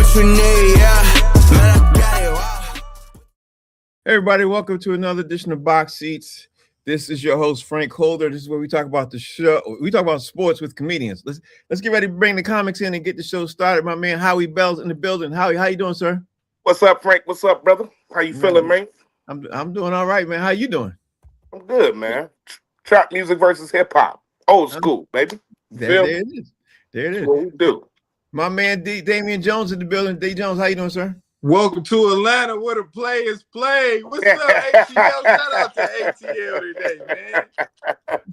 what you need, yeah. Man, I got it, wow. Hey everybody, welcome to another edition of Box Seats. This is your host, Frank Holder. This is where we talk about the show. We talk about sports with comedians. Let's get ready to bring the comics in and get the show started. My man Howie Bell's in the building. Howie, how you doing, sir? What's up, Frank? What's up, brother? How you feeling, man? I'm doing all right, man. How you doing? I'm good, man. Trap music versus hip hop. Old school, baby. There it is. There it is. What we do. My man Damian Jones in the building. D Jones, how you doing, sir? Welcome to Atlanta, where the players play. What's up, ATL? Shout out to ATL today, man.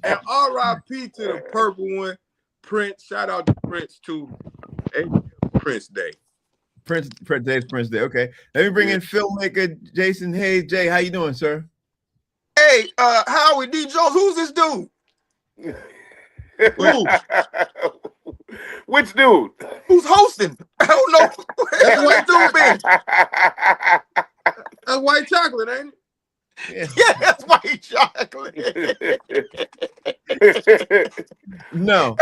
And RIP to the purple one, Prince. Shout out to Prince too. Prince Day. Prince Day. Okay. Let me bring in filmmaker Jason Hayes. Jay, how you doing, sir? Hey, Howie D. Jones, who's this dude? Who? Which dude? Who's hosting? I don't know. That's white dude, man. That's white chocolate, ain't it? Yeah, that's white chocolate. No,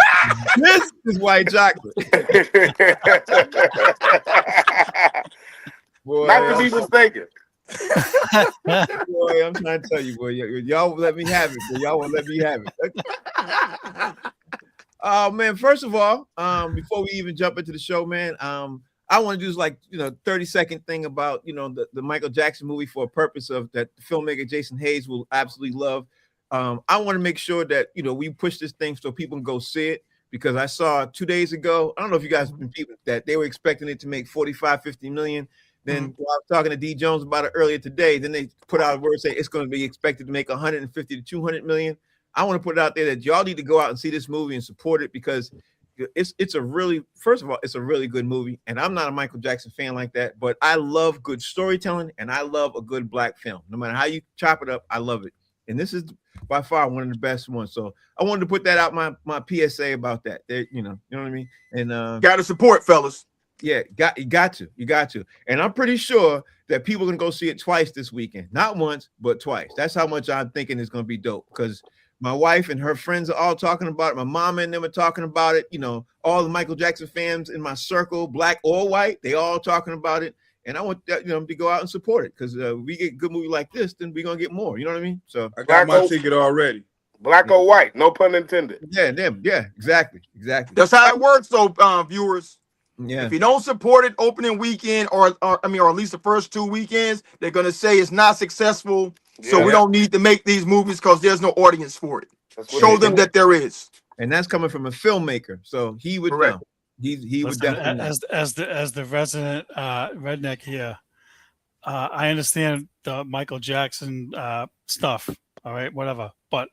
this is white chocolate. Boy, not to be mistaken. Boy, I'm trying to tell you, boy, y'all won't let me have it. Boy. Y'all won't let me have it. Oh man, first of all, before we even jump into the show, man, I want to do like 30-second thing about the Michael Jackson movie for a purpose of that filmmaker Jason Hayes will absolutely love. I want to make sure that we push this thing so people can go see it, because I saw 2 days ago, I don't know if you guys have been people that they were expecting it to make 45-50 million. Then I was talking to D Jones about it earlier today. Then they put out a word saying it's going to be expected to make 150 to 200 million. I want to put it out there that y'all need to go out and see this movie and support it, because it's a really, first of all, it's a really good movie. And I'm not a Michael Jackson fan like that, but I love good storytelling and I love a good black film. No matter how you chop it up, I love it. And this is by far one of the best ones. So I wanted to put that out, my PSA about that. You know what I mean? And got to support, fellas. Yeah, you got to. And I'm pretty sure that people are gonna go see it twice this weekend. Not once, but twice. That's how much I'm thinking is gonna be dope, because my wife and her friends are all talking about it. My mama and them are talking about it. All the Michael Jackson fans in my circle, black or white, they all talking about it. And I want to go out and support it, because we get a good movie like this, then we're gonna get more. You know what I mean? So I got my ticket already. Black or white, no pun intended. Yeah, exactly. That's how it works, though, viewers. Yeah. If you don't support it opening weekend, or at least the first 2 weekends, they're gonna say it's not successful. So we don't need to make these movies because there's no audience for it. Show them that there is. And that's coming from a filmmaker, so he would know. He would definitely know. As the resident redneck here, I understand the Michael Jackson stuff. All right, whatever. But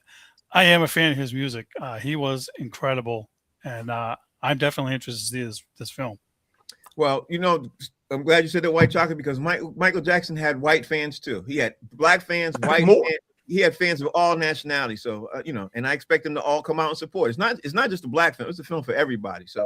I am a fan of his music. He was incredible, and I'm definitely interested to see this film. Well, I'm glad you said that, white chocolate, because Michael Jackson had white fans too. He had black fans, white fans. He had fans of all nationalities. So, and I expect them to all come out and support. It's not just a black film. It's a film for everybody. So,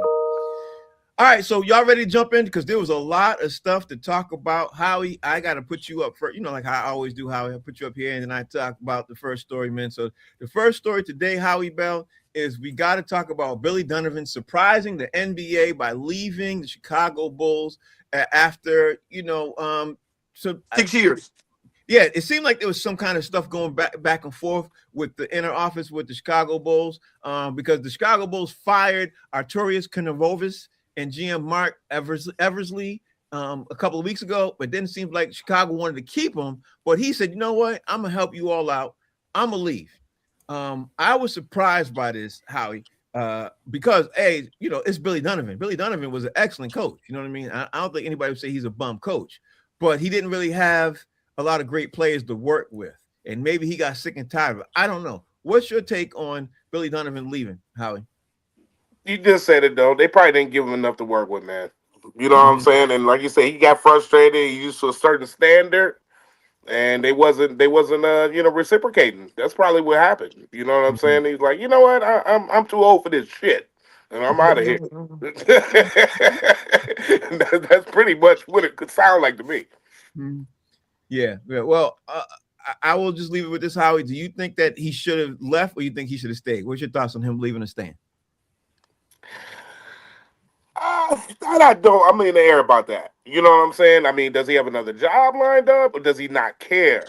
all right. So y'all ready to jump in? Because there was a lot of stuff to talk about. Howie, I got to put you up first. Like I always do, Howie. I put you up here and then I talk about the first story, man. So the first story today, Howie Bell, is we got to talk about Billy Donovan surprising the NBA by leaving the Chicago Bulls after 6 years. Yeah, it seemed like there was some kind of stuff going back and forth with the inner office with the Chicago Bulls, because the Chicago Bulls fired Arturius Karnavovis and GM Mark Eversley a couple of weeks ago, but then it seems like Chicago wanted to keep him, but he said, you know what, I'm gonna help you all out, I'm gonna leave. I was surprised by this, Howie, because it's Billy Donovan. Billy Donovan was an excellent coach. You know what I mean? I don't think anybody would say he's a bum coach, but he didn't really have a lot of great players to work with, and maybe he got sick and tired of it. I don't know. What's your take on Billy Donovan leaving, Howie? You just said it though. They probably didn't give him enough to work with, man. You know what I'm saying? And like you said, he got frustrated. He used to a certain standard, and they wasn't reciprocating. That's probably what happened. You know what I'm saying? He's like, you know what? I'm too old for this shit, and I'm out of here. That's pretty much what it could sound like to me. Yeah. Well, I will just leave it with this, Howie. Do you think that he should have left, or you think he should have stayed? What's your thoughts on him leaving and staying? I'm in the air about that. You know what I'm saying? I mean, does he have another job lined up, or does he not care?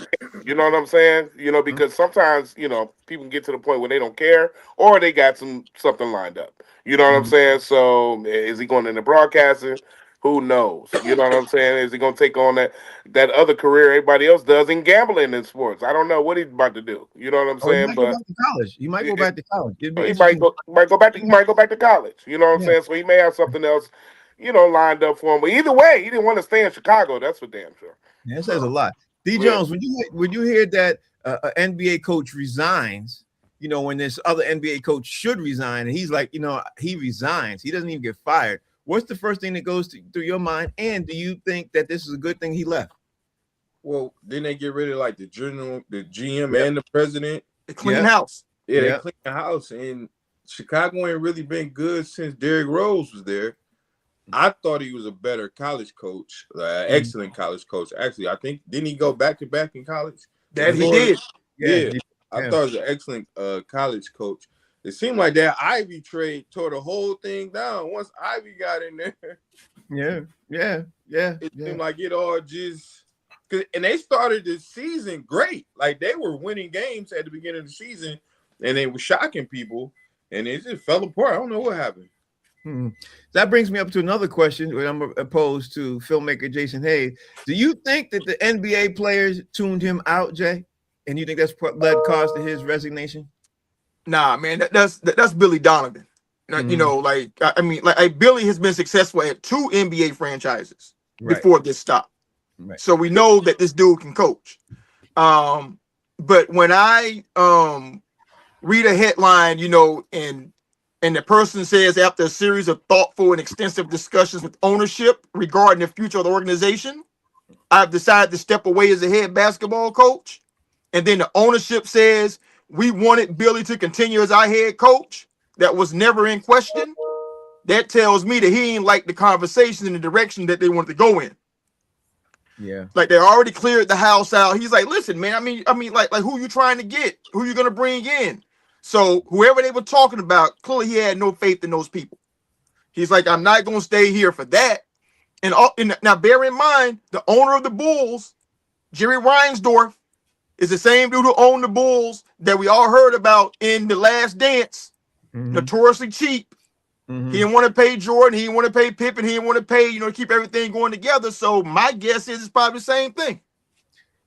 You know what I'm saying? Because sometimes people get to the point where they don't care, or they got something lined up. You know what I'm saying? So is he going into broadcasting? Who knows? You know what I'm saying? Is he going to take on that other career everybody else does in gambling and sports? I don't know what he's about to do. You know what I'm Oh, he saying? might go But back to college. He might go back to college. It'd be he interesting. might go back to college. You know what I'm Yeah. saying? So he may have something else, lined up for him. But either way, he didn't want to stay in Chicago. That's for damn sure. Yeah, it says a lot. D. Yeah. Jones, when you hear that an NBA coach resigns, when this other NBA coach should resign, and he's like, he resigns. He doesn't even get fired. What's the first thing that goes through your mind? And do you think that this is a good thing he left? Well, didn't they get rid of like the GM and the president? They clean house. Yeah, they cleaned the house. And Chicago ain't really been good since Derrick Rose was there. I thought he was a better college coach, excellent college coach. Actually, I think didn't he go back to back in college? That he did. Yeah. I thought he was an excellent college coach. It seemed like that Ivy trade tore the whole thing down. Once Ivy got in there, it seemed like it all just. And they started the season great. Like they were winning games at the beginning of the season, and they were shocking people, and it just fell apart. I don't know what happened. That brings me up to another question, which I'm opposed to filmmaker Jason Hayes. Do you think that the NBA players tuned him out, Jay? And you think that's what led cause to his resignation? Nah, man, that's Billy Donovan. Billy has been successful at 2 NBA franchises before this stopped. Right. So we know that this dude can coach. But when I read a headline, and the person says after a series of thoughtful and extensive discussions with ownership regarding the future of the organization, I've decided to step away as a head basketball coach. And then the ownership says we wanted Billy to continue as our head coach. That was never in question. That tells me that he ain't like the conversation in the direction that they wanted to go in. Yeah. Like they already cleared the house out. He's like, listen, man, I mean, like who you trying to get? Who you gonna bring in? So whoever they were talking about, clearly he had no faith in those people. He's like, I'm not gonna stay here for that. And now bear in mind, the owner of the Bulls, Jerry Reinsdorf, is the same dude who owned the Bulls that we all heard about in The Last Dance, notoriously cheap. He didn't want to pay Jordan. He didn't want to pay Pippen. He didn't want to pay, keep everything going together. So my guess is it's probably the same thing.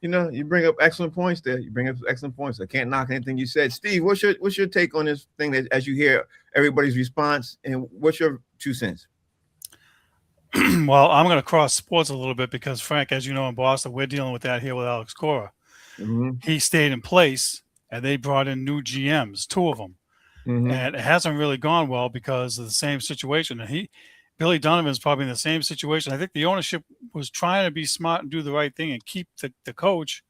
You bring up excellent points there. I can't knock anything you said. Steve, what's your take on this thing that as you hear everybody's response, and what's your 2 cents? Well, I'm going to cross sports a little bit because, Frank, as you know, in Boston, we're dealing with that here with Alex Cora. He stayed in place, and they brought in new GMs, 2 of them. And it hasn't really gone well because of the same situation. And Billy Donovan is probably in the same situation. I think the ownership was trying to be smart and do the right thing and keep the coach.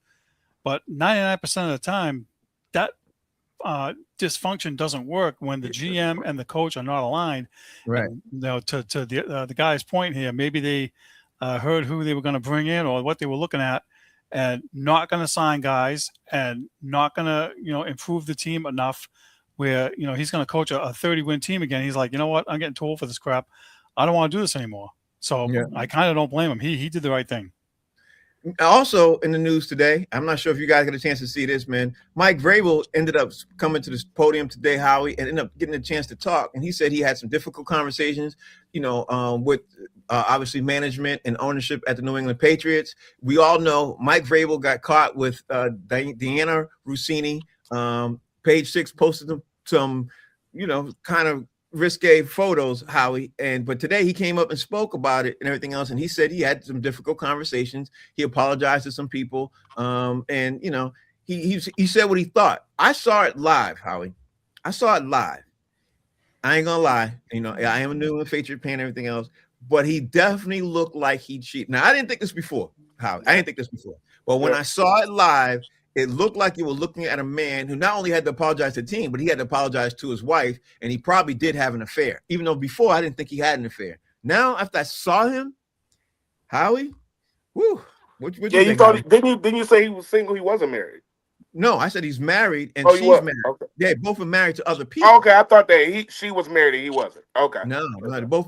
But 99% of the time, that dysfunction doesn't work when the GM and the coach are not aligned. Right. And, to the guy's point here, maybe they heard who they were going to bring in or what they were looking at, and not going to sign guys and not going to improve the team enough where he's going to coach a 30-win team again. He's like, you know what? I'm getting too old for this crap. I don't want to do this anymore. So I kind of don't blame him. He did the right thing. Also in the news today, I'm not sure if you guys got a chance to see this, man. Mike Vrabel ended up coming to the podium today, Howie, and ended up getting a chance to talk. And he said he had some difficult conversations, with obviously management and ownership at the New England Patriots. We all know Mike Vrabel got caught with Deanna Rossini. Page 6 posted some, kind of risque photos, Howie. But today he came up and spoke about it and everything else. And he said he had some difficult conversations. He apologized to some people. He said what he thought. I saw it live, Howie. I saw it live. I ain't gonna lie. I am a New England Patriot fan and everything else, but he definitely looked like he cheated. Now, I didn't think this before, Howie. I didn't think this before. But when I saw it live, it looked like you were looking at a man who not only had to apologize to the team, but he had to apologize to his wife, and he probably did have an affair. Even though before I didn't think he had an affair. Now, after I saw him, Howie, whew, what you think, thought didn't you say he was single? He wasn't married. No, I said he's married and Oh, you she's what? married. Okay. Yeah, both are married to other people. Okay, I thought that she was married and he wasn't. Okay. No,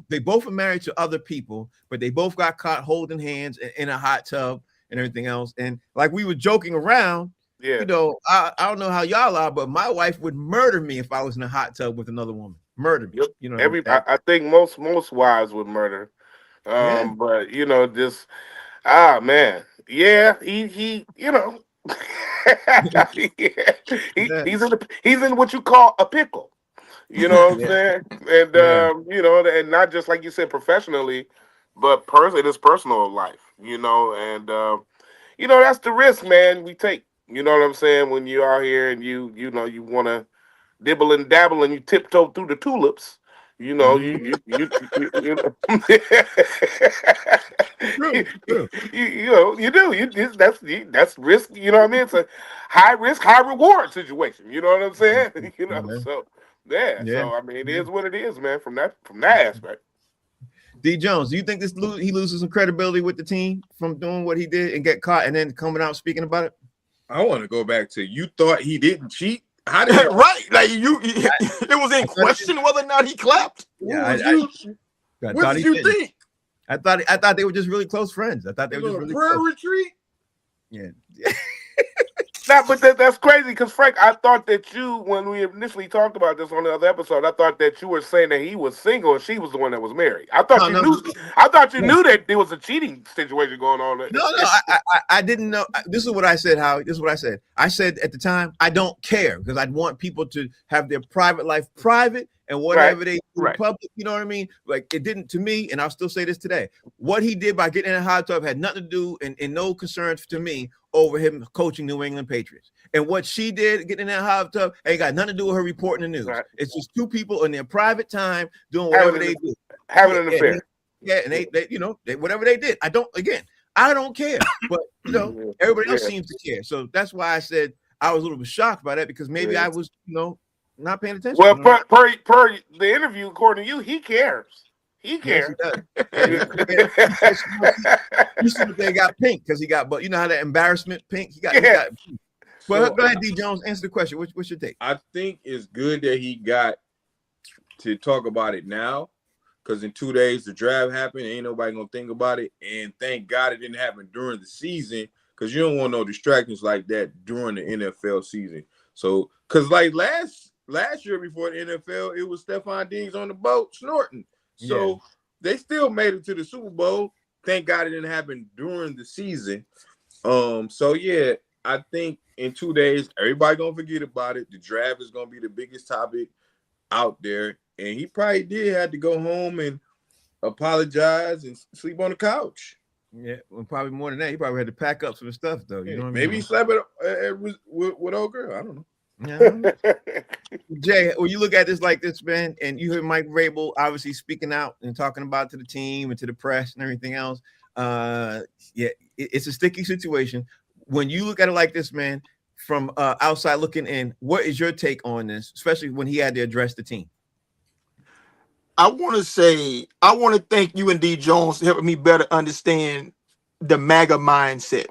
they both are married to other people, but they both got caught holding hands in a hot tub and everything else. And like we were joking around, Yeah. you know, I don't know how y'all are, but my wife would murder me if I was in a hot tub with another woman. Murder me. Yep. You know, I think most wives would murder. Yeah. But you know, just man, yeah, he you know, he's in what you call a pickle. You know what I'm Yeah. saying? And Yeah. you know, and not just like you said professionally, but in his personal life. You know, and you know that's the risk, man. We take. You know what I'm saying? When you're out here and you know you want to dibble and dabble and you tiptoe through the tulips. You know, you know, True. you know, you do. That's risk. You know what I mean? It's a high risk, high reward situation. You know what I'm saying? You know, so yeah. Yeah. So I mean, it is what it is, man. From that aspect. D Jones, do you think he loses some credibility with the team from doing what he did and get caught and then coming out speaking about it? I want to go back to you thought he didn't cheat. How did Right? Like it was in question whether or not he clapped. Yeah, what did you think? I thought they were just really close friends. I thought they were just really prayer close. retreat. Yeah. But that's crazy because Frank, I thought that you, when we initially talked about this on the other episode, I thought that you were saying that he was single and she was the one that was married. I thought you knew that there was a cheating situation going on. No, I didn't know. This is what I said, Howie. This is what I said. I said at the time, I don't care because I'd want people to have their private life private and whatever they do in public. You know what I mean? Like it didn't to me, and I'll still say this today. What he did by getting in a hot tub had nothing to do and no concerns to me over him coaching New England Patriots. And what she did getting in that hot tub ain't got nothing to do with her reporting the news. Right. It's just two people in their private time doing whatever they do. Having an affair. And they you know, whatever they did. I don't care. But you know, everybody else seems to care. So that's why I said I was a little bit shocked by that because maybe I was, you know, not paying attention. Well, per the interview, according to you, he cares. He cares. Yes, he see what they got pink because he got, but you know how that embarrassment pink? He got pink. Well, go ahead, D. Jones. Answer the question. What's your take? I think it's good that he got to talk about it now because in 2 days the draft happened. Ain't nobody gonna think about it. And thank God it didn't happen during the season because you don't want no distractions like that during the NFL season. So, because like last year before the NFL, it was Stephon Diggs on the boat snorting. So they still made it to the Super Bowl. Thank God it didn't happen during the season. So yeah, I think in 2 days, everybody gonna forget about it. The draft is gonna be the biggest topic out there. And he probably did have to go home and apologize and sleep on the couch. Yeah, well, probably more than that. He probably had to pack up some stuff though. You know what I mean? Maybe he slept with old girl. I don't know. Jay, when you look at this like this, man, and you hear Mike Vrabel obviously speaking out and talking about to the team and to the press and everything else, it's a sticky situation. When you look at it like this, man, from outside looking in, what is your take on this, especially when he had to address the team? I want to thank you and D. Jones for helping me better understand the MAGA mindset.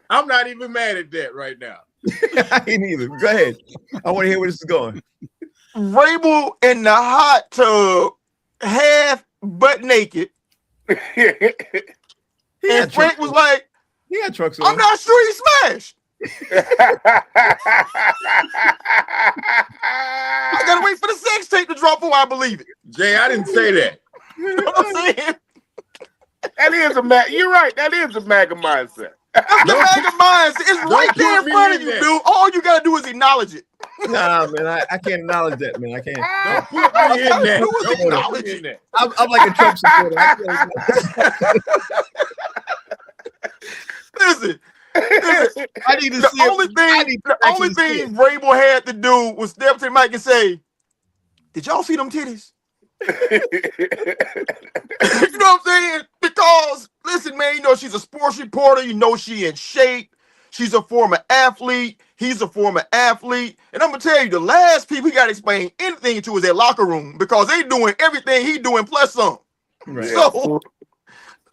I'm not even mad at that right now. I ain't either. Go ahead. I want to hear where this is going. Vrabel in the hot tub, half butt naked. And Frank was like, he had trucks on. I'm not sure he smashed. I gotta wait for the sex tape to drop before I believe it. Jay, I didn't say that. You know what I'm saying? That is you're right. That is a MAGA mindset. That's the MAGA mindset. It's right there in front of you, dude. All you gotta do is acknowledge it. Nah, man, I can't acknowledge that, man. I can't. Don't put me in that. Don't acknowledge it. I'm like a Trump supporter. Listen, I need to the see only thing Vrabel had to do was step to the mic and say, "Did y'all see them titties?" You know what I'm saying? Because listen, man, you know she's a sports reporter. You know she in shape. She's a former athlete. He's a former athlete. And I'm gonna tell you, the last people he got to explain anything to is their locker room because they doing everything he doing plus some. Right.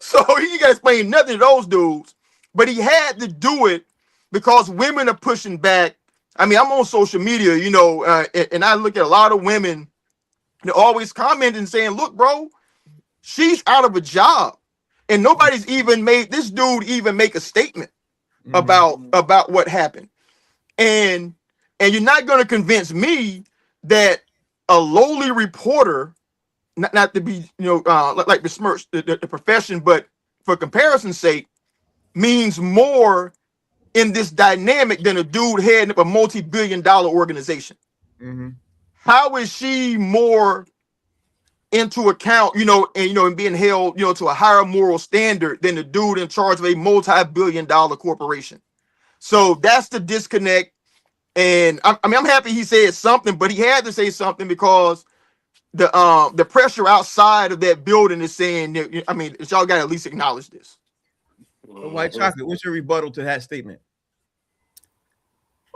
So he got to explain nothing to those dudes. But he had to do it because women are pushing back. I mean, I'm on social media, you know, and I look at a lot of women. They're always commenting saying, look, bro, she's out of a job. And nobody's even made this dude even make a statement about what happened. And you're not going to convince me that a lowly reporter, not to be, you know, like besmirch the profession, but for comparison's sake, means more in this dynamic than a dude heading up a multi-billion-dollar organization. How is she more into account, you know, and being held, you know, to a higher moral standard than the dude in charge of a multi-billion-dollar corporation? So that's the disconnect. And I mean, I'm happy he said something, but he had to say something because the pressure outside of that building is saying that, I mean, y'all got to at least acknowledge this. White Chocolate, what's your rebuttal to that statement?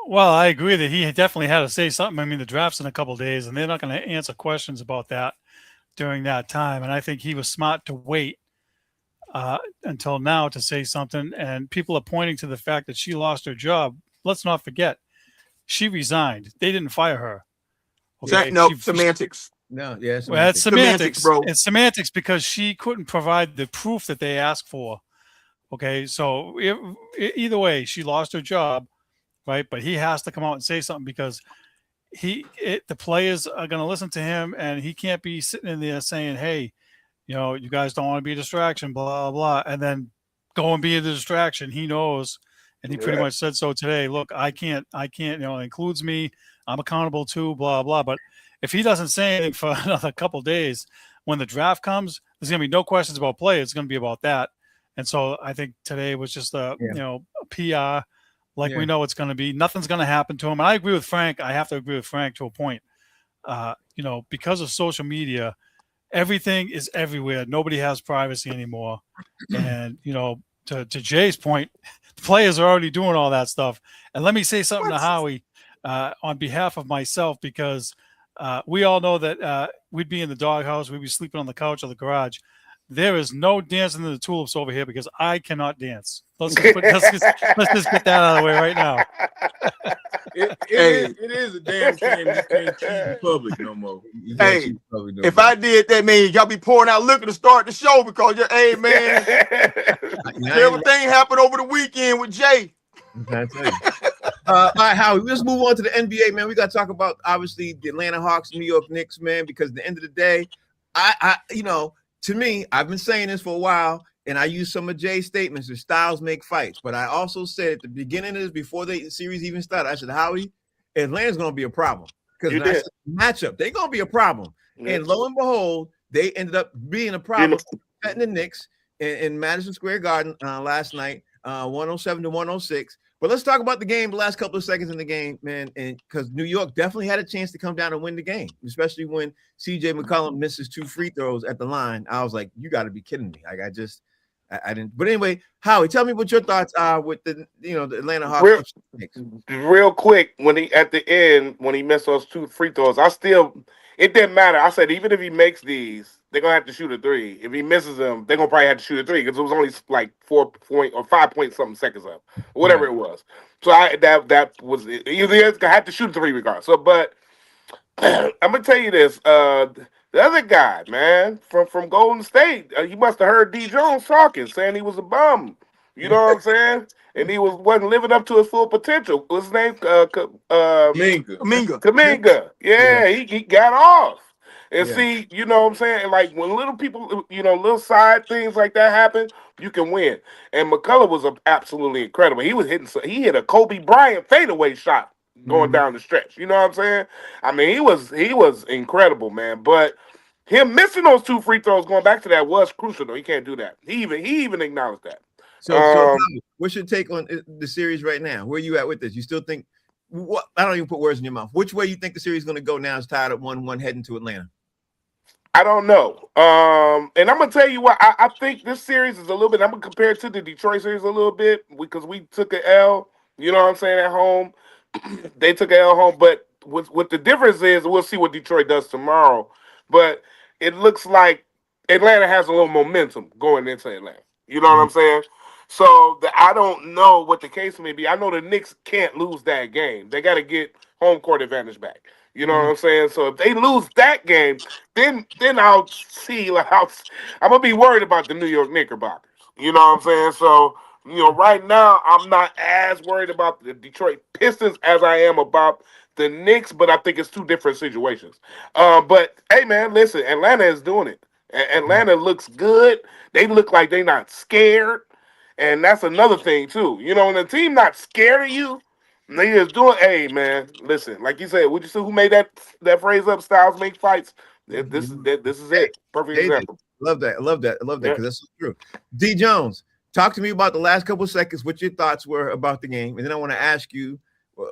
Well, I agree that he definitely had to say something. I mean, the draft's in a couple of days, and they're not going to answer questions about that during that time. And I think he was smart to wait until now to say something. And people are pointing to the fact that she lost her job. Let's not forget, she resigned. They didn't fire her. Okay? No, semantics. No, yeah, well, it's semantics, bro. It's semantics because she couldn't provide the proof that they asked for. Okay, so either way, she lost her job, right? But he has to come out and say something because the players are going to listen to him, and he can't be sitting in there saying, "Hey, you know, you guys don't want to be a distraction, blah blah," and then go and be the distraction. He knows, and he pretty much said so today. Look, I can't. You know, it includes me. I'm accountable too, blah blah. But if he doesn't say anything for another couple of days, when the draft comes, there's going to be no questions about play. It's going to be about that. And so I think today was just a PR, like we know it's going to be. Nothing's going to happen to him. And I agree with Frank. I have to agree with Frank to a point. You know, because of social media, everything is everywhere. Nobody has privacy anymore. And, you know, to Jay's point, the players are already doing all that stuff. And let me say something to Howie on behalf of myself, because we all know that we'd be in the doghouse. We'd be sleeping on the couch or the garage. There is no dancing in the tulips over here because I cannot dance. Let's just get that out of the way right now. It is a damn shame you can't cheat in public no more. Hey, if I did that, man, y'all be pouring out liquor to start the show because hey, man, everything happened over the weekend with Jay. All right, Howie, let's move on to the NBA, man. We got to talk about, obviously, the Atlanta Hawks, New York Knicks, man, because at the end of the day, you know, to me, I've been saying this for a while, and I use some of Jay's statements that styles make fights. But I also said at the beginning of this, before the series even started, I said, Howie, Atlanta's going to be a problem. Because matchup, they're going to be a problem. Yeah. And lo and behold, they ended up being a problem at the Knicks in Madison Square Garden last night, 107-106. But let's talk about the game, the last couple of seconds in the game, man, and because New York definitely had a chance to come down and win the game, especially when C.J. McCollum misses 2 free throws at the line. I was like, you got to be kidding me. Like, I didn't. But anyway, Howie, tell me what your thoughts are with the Atlanta Hawks. Real quick, when he missed those 2 free throws, it didn't matter. I said, even if he makes these, they're going to have to shoot a 3. If he misses them, they're going to probably have to shoot a 3 because it was only like 4 point or 5 point something seconds up, whatever it was. So that was it. Either going to have to shoot a 3 regardless. So, but I'm going to tell you this. The other guy, man, from Golden State, he must have heard D. Jones talking, saying he was a bum. You know what I'm saying? And he wasn't living up to his full potential. What's his name? Kuminga. Yeah, he got off. And see, you know what I'm saying? Like, when little people, little side things like that happen, you can win. And McCullough was absolutely incredible. He hit a Kobe Bryant fadeaway shot going down the stretch. You know what I'm saying? I mean, he was incredible, man. But him missing those 2 free throws, going back to that, was crucial, though. He can't do that. He even acknowledged that. So what's your take on the series right now? Where are you at with this? You still think I don't even put words in your mouth. Which way you think the series is going to go now? It's tied at 1-1 heading to Atlanta. I don't know. And I'm going to tell you what, I think this series is a little bit, I'm going to compare it to the Detroit series a little bit because we took an L, you know what I'm saying, at home. They took an L home, but what the difference is, we'll see what Detroit does tomorrow. But it looks like Atlanta has a little momentum going into Atlanta. You know what I'm saying? So I don't know what the case may be. I know the Knicks can't lose that game. They got to get home court advantage back. You know what I'm saying? So if they lose that game, then I'll see. Like I'm gonna be worried about the New York Knickerbockers. You know what I'm saying? So right now I'm not as worried about the Detroit Pistons as I am about the Knicks. But I think it's two different situations. But hey, man, listen, Atlanta is doing it. Atlanta looks good. They look like they're not scared. And that's another thing, too. When the team not scared of you, they just doing, hey, man, listen, like you said, would you see who made that phrase up, Styles make fights? This is it. Perfect example. Love that. I love that Yeah. because that's so true. D. Jones, talk to me about the last couple of seconds, what your thoughts were about the game. And then I want to ask you,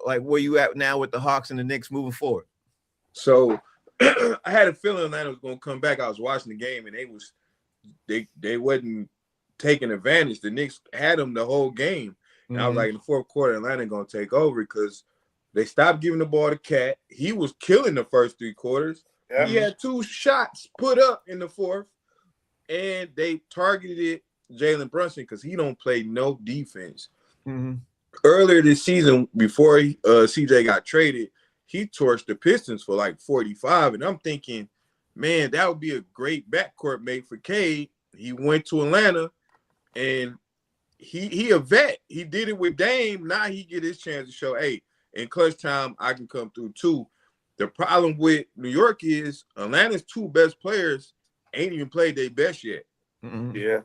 like, where you at now with the Hawks and the Knicks moving forward? So I had a feeling Atlanta was going to come back. I was watching the game, and they wasn't taking advantage. The Knicks had them the whole game. And I was like, in the fourth quarter, Atlanta going to take over because they stopped giving the ball to Cat. He was killing the first 3 quarters. Yeah. He had 2 shots put up in the fourth, and they targeted Jalen Brunson because he don't play no defense. Earlier this season, before CJ got traded, he torched the Pistons for like 45, and I'm thinking, man, that would be a great backcourt mate for Cade. He went to Atlanta, and he a vet. He did it with Dame. Now he get his chance to show, hey, in clutch time, I can come through too. The problem with New York is Atlanta's 2 best players ain't even played their best yet. Yeah.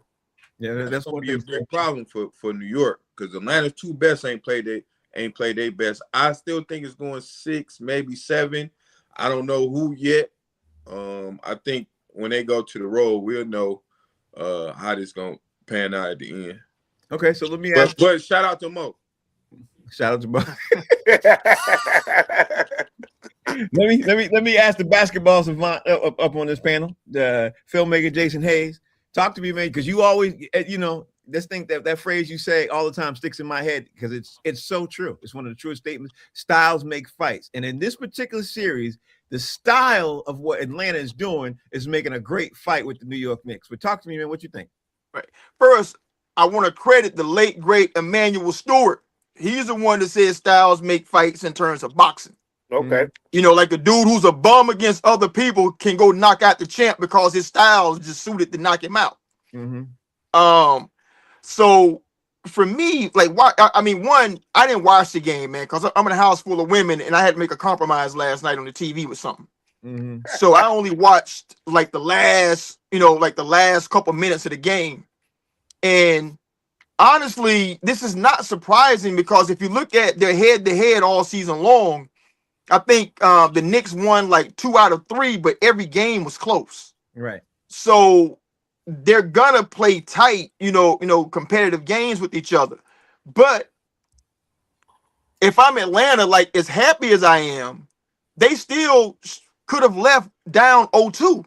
Yeah, that's going what to be a big problem for New York because Atlanta's 2 best ain't played their best. I still think it's going 6, maybe 7. I don't know who yet. I think when they go to the road, we'll know how this going to pan out at the end. Okay, so let me ask. But shout out to Mo. Shout out to Mo. let me ask the basketball savant up on this panel, the filmmaker Jason Hayes. Talk to me, man, because you always, this thing that phrase you say all the time sticks in my head because it's so true. It's one of the truest statements. Styles make fights, and in this particular series, the style of what Atlanta is doing is making a great fight with the New York Knicks. But talk to me, man. What you think? Right. First, I want to credit the late great Emmanuel Stewart. He's the one that says Styles make fights in terms of boxing. Okay. Like a dude who's a bum against other people can go knock out the champ because his style is just suited to knock him out. So for me, like, why? I mean, one, I didn't watch the game, man, because I'm in a house full of women and I had to make a compromise last night on the TV with something. So I only watched like the last couple minutes of the game. And honestly, this is not surprising because if you look at their head-to-head all season long, I think the Knicks won like 2 out of 3, but every game was close. Right. So they're gonna play tight, competitive games with each other. But if I'm Atlanta, like as happy as I am, they still could have left down 0-2.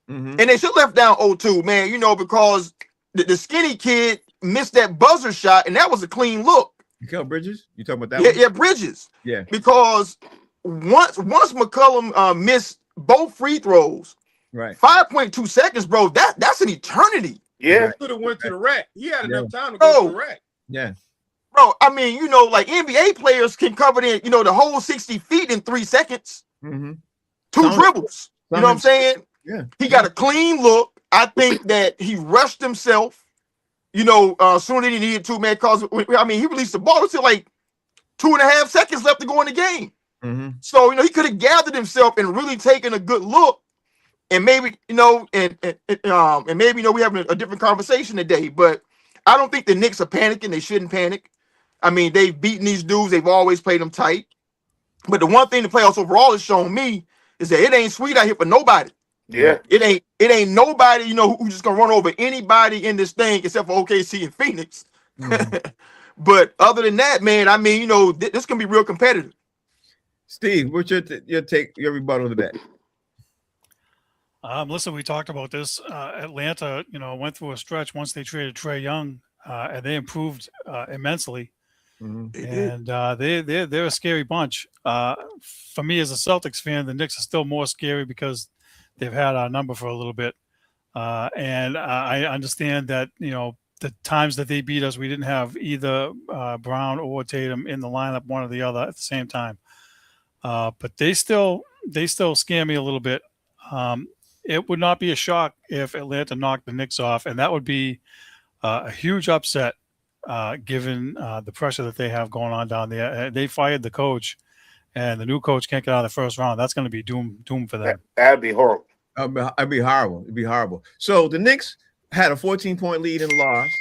And they should have left down 0-2, man, because the skinny kid missed that buzzer shot, and that was a clean look. Mikal Bridges? You talking about that one? Yeah, Bridges. Yeah. Because once McCollum missed both free throws, right, 5.2 seconds, bro, that's an eternity. Yeah. He could have went to the rack. He had enough time to go to the rack. Yeah. Bro, I mean, like NBA players can cover the whole 60 feet in 3 seconds. 2 dribbles. You know what I'm saying? Yeah. He got a clean look. I think that he rushed himself, sooner than he needed to, man, because, he released the ball. It was still like 2.5 seconds left to go in the game. So, he could have gathered himself and really taken a good look. And maybe, and maybe, we having a different conversation today. But I don't think the Knicks are panicking. They shouldn't panic. I mean, they've beaten these dudes. They've always played them tight. But the one thing the playoffs overall has shown me is that it ain't sweet out here for nobody. Yeah. It ain't nobody, who's just gonna run over anybody in this thing except for OKC and Phoenix. But other than that, man, I mean, this can be real competitive. Steve, what's your take, your rebuttal to that? Listen, we talked about this. Atlanta, went through a stretch once they traded Trae Young, and they improved immensely. And they're a scary bunch. For me as a Celtics fan, the Knicks are still more scary because they've had our number for a little bit. And I understand that, the times that they beat us, we didn't have either Brown or Tatum in the lineup, one or the other at the same time. But they still scare me a little bit. It would not be a shock if Atlanta knocked the Knicks off, and that would be a huge upset given the pressure that they have going on down there. They fired the coach, and the new coach can't get out of the first round. That's going to be doom for them. That'd be horrible. It'd be horrible. It'd be horrible. So the Knicks had a 14-point lead and lost.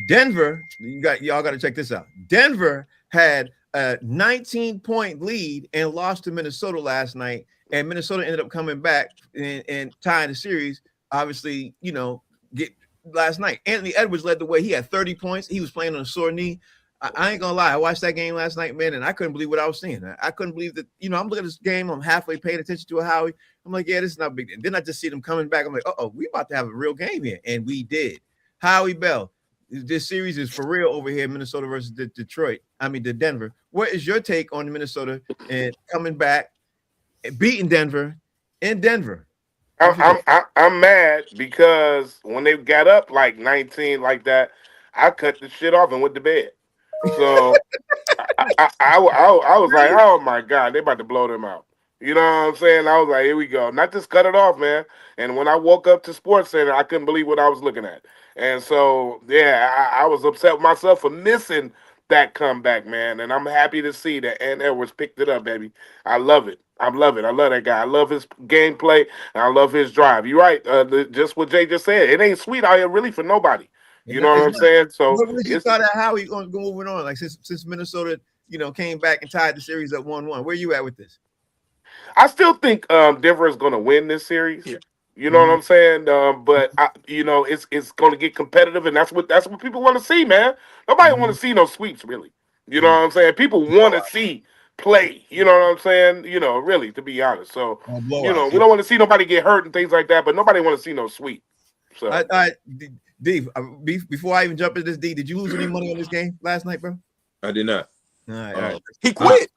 Denver, y'all got to check this out. Denver had a 19-point lead and lost to Minnesota last night, and Minnesota ended up coming back and tying the series. Obviously, last night. Anthony Edwards led the way. He had 30 points. He was playing on a sore knee. I ain't gonna lie. I watched that game last night, man, and I couldn't believe what I was seeing. I couldn't believe that. I'm looking at this game. I'm halfway paying attention to Howie. I'm like, yeah, this is not big. And then I just see them coming back. I'm like, we about to have a real game here, and we did. Howie Bell, this series is for real over here. Minnesota versus Detroit. The Denver. What is your take on Minnesota and coming back, and beating Denver in Denver? I'm mad because when they got up like 19 like that, I cut the shit off and went to bed. So I was like, oh my God, they about to blow them out. You know what I'm saying? I was like, here we go. Not just cut it off, man. And when I woke up to Sports Center, I couldn't believe what I was looking at. And so, yeah, I was upset with myself for missing that comeback, man. And I'm happy to see that Ant Edwards picked it up, baby. I love it. I love it. I love that guy. I love his gameplay, and I love his drive. You're right. Just what Jay just said. It ain't sweet out here really for nobody. You know what I'm saying? So what was you thought of how he going to go moving on? Like since Minnesota, came back and tied the series at 1-1. Where you at with this? I still think Denver is going to win this series. Yeah. You know what I'm saying? But it's going to get competitive, and that's what people want to see, man. Nobody want to see no sweeps, really. You know what I'm saying? People want to see play. You know what I'm saying? Really, to be honest. So we don't want to see nobody get hurt and things like that, but nobody want to see no sweep. So D, before I even jump into this, D, did you lose any money on this game last night, bro? I did not. All right. He quit.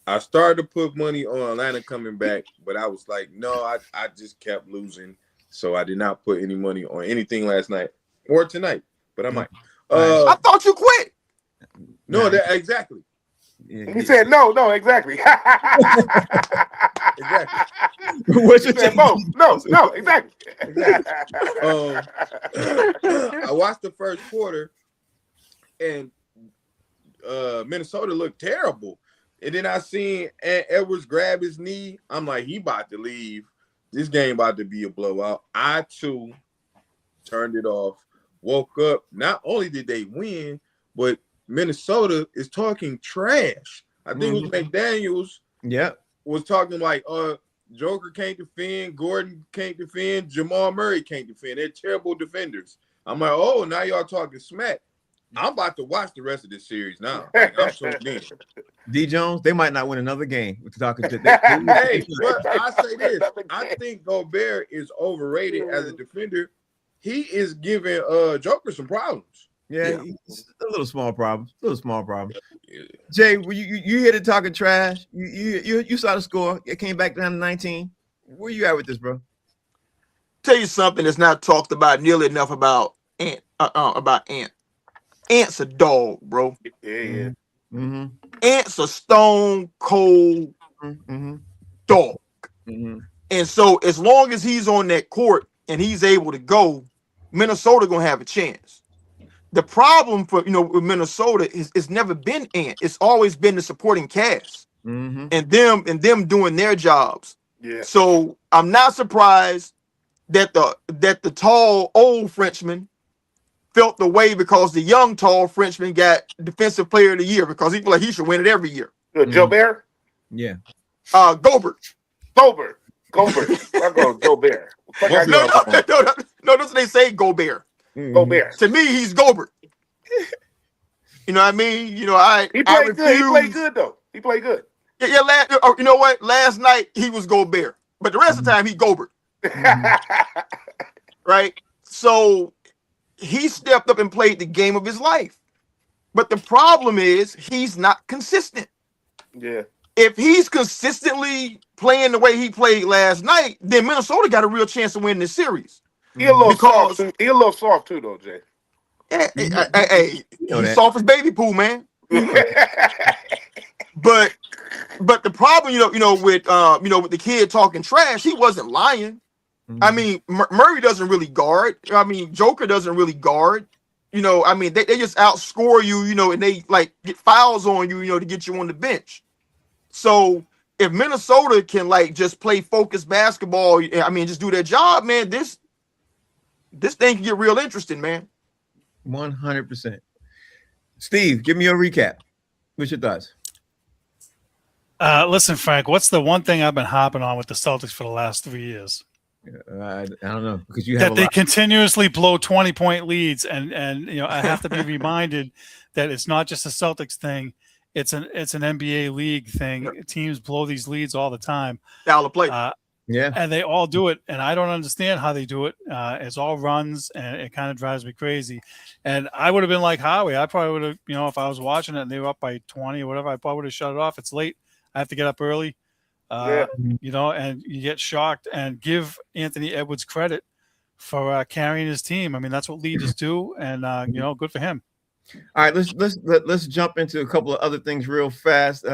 I started to put money on Atlanta coming back, but I was like, no, I just kept losing. So I did not put any money on anything last night or tonight, but I might. I thought you quit. No, exactly. Yeah, he said no, exactly. Exactly. What's your take? No, exactly. I watched the first quarter, and Minnesota looked terrible. And then I seen Edwards grab his knee. I'm like, he about to leave. This game about to be a blowout. I, too, turned it off, woke up. Not only did they win, but Minnesota is talking trash. I think it was McDaniels. Yeah. Was talking like, Joker can't defend, Gordon can't defend, Jamal Murray can't defend. They're terrible defenders. I'm like, oh, now y'all talking smack. I'm about to watch the rest of this series now. Like, I'm so mean. D Jones, they might not win another game. We're talking to Hey, but I say this. I think Gobert is overrated as a defender. He is giving Joker some problems. Yeah, it's a little small problem. Jay, you hear the talking trash? You saw the score. It came back down to 19. Where you at with this, bro? Tell you something that's not talked about nearly enough about Ant. Ant's a dog, bro. Yeah. Mm-hmm. Ant's a stone cold dog. Mm-hmm. And so as long as he's on that court and he's able to go, Minnesota gonna have a chance. The problem for with Minnesota is it's never been Ant. It's always been the supporting cast and them doing their jobs. Yeah. So I'm not surprised that the tall old Frenchman felt the way because the young tall Frenchman got Defensive Player of the Year because he feel like he should win it every year. Joe Bear? Yeah. Gobert. I'm going Gobert. No, that's what they say, Gobert. Gobert. To me, he's Gobert. You know what I mean? He played good. He played good, though. He played good. Yeah. You know what? Last night, he was Gobert. But the rest of the time, he Gobert. Right? So he stepped up and played the game of his life. But the problem is he's not consistent. Yeah. If he's consistently playing the way he played last night, then Minnesota got a real chance to win this series. He a little soft too, though, Jay. Hey, know he that. soft as baby poo, man. But the problem, with with the kid talking trash, he wasn't lying. I mean, Murray doesn't really guard. I mean, Joker doesn't really guard. I mean, they just outscore you, and they like get fouls on you, to get you on the bench. So if Minnesota can like just play focused basketball, I mean, just do their job, man, this thing can get real interesting, man. 100%. Steve, give me your recap. What's your thoughts? Listen, Frank, what's the one thing I've been hopping on with the Celtics for the last 3 years? I don't know, because you have that they continuously blow 20-point leads, and I have to be reminded that it's not just a Celtics thing; it's an NBA league thing. Teams blow these leads all the time. Style of play, yeah, and they all do it, and I don't understand how they do it. It's all runs, and it kind of drives me crazy. And I would have been like Howie. I probably would have, if I was watching it and they were up by 20 or whatever, I probably would have shut it off. It's late. I have to get up early. And you get shocked, and give Anthony Edwards credit for carrying his team. I mean, that's what leaders do, and good for him. All right, let's jump into a couple of other things real fast.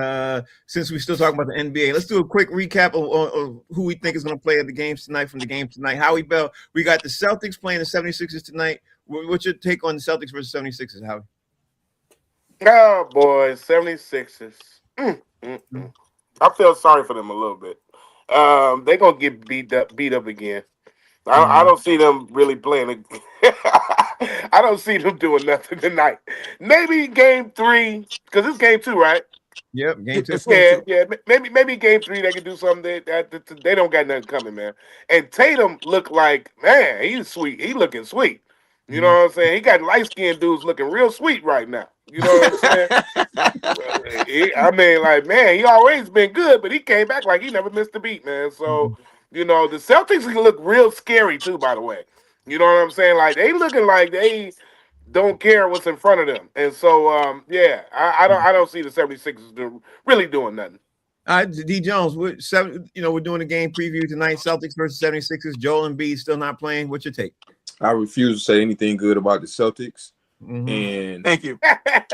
Since we're still talking about the NBA, let's do a quick recap of who we think is going to play at the games tonight. From the game tonight, Howie Bell, we got the Celtics playing the 76ers tonight. What's your take on the Celtics versus 76ers, Howie? Oh boy, 76ers. I feel sorry for them a little bit. They're gonna get beat up again. I don't see them really playing. I don't see them doing nothing tonight. Maybe game 3, because it's game 2, right? Yep, game 2. Yeah. Maybe game 3 they can do something. They don't got nothing coming, man. And Tatum look like, man, he's sweet. He looking sweet. You know what I'm saying? He got light-skinned dudes looking real sweet right now. You know what I'm saying? He always been good, but he came back like he never missed a beat, man. So, the Celtics can look real scary too, by the way. You know what I'm saying? Like, they looking like they don't care what's in front of them. And so, I don't see the 76ers really doing nothing. All right, D. Jones, we're doing a game preview tonight, Celtics versus 76ers. Joel Embiid still not playing. What's your take? I refuse to say anything good about the Celtics. And thank you. I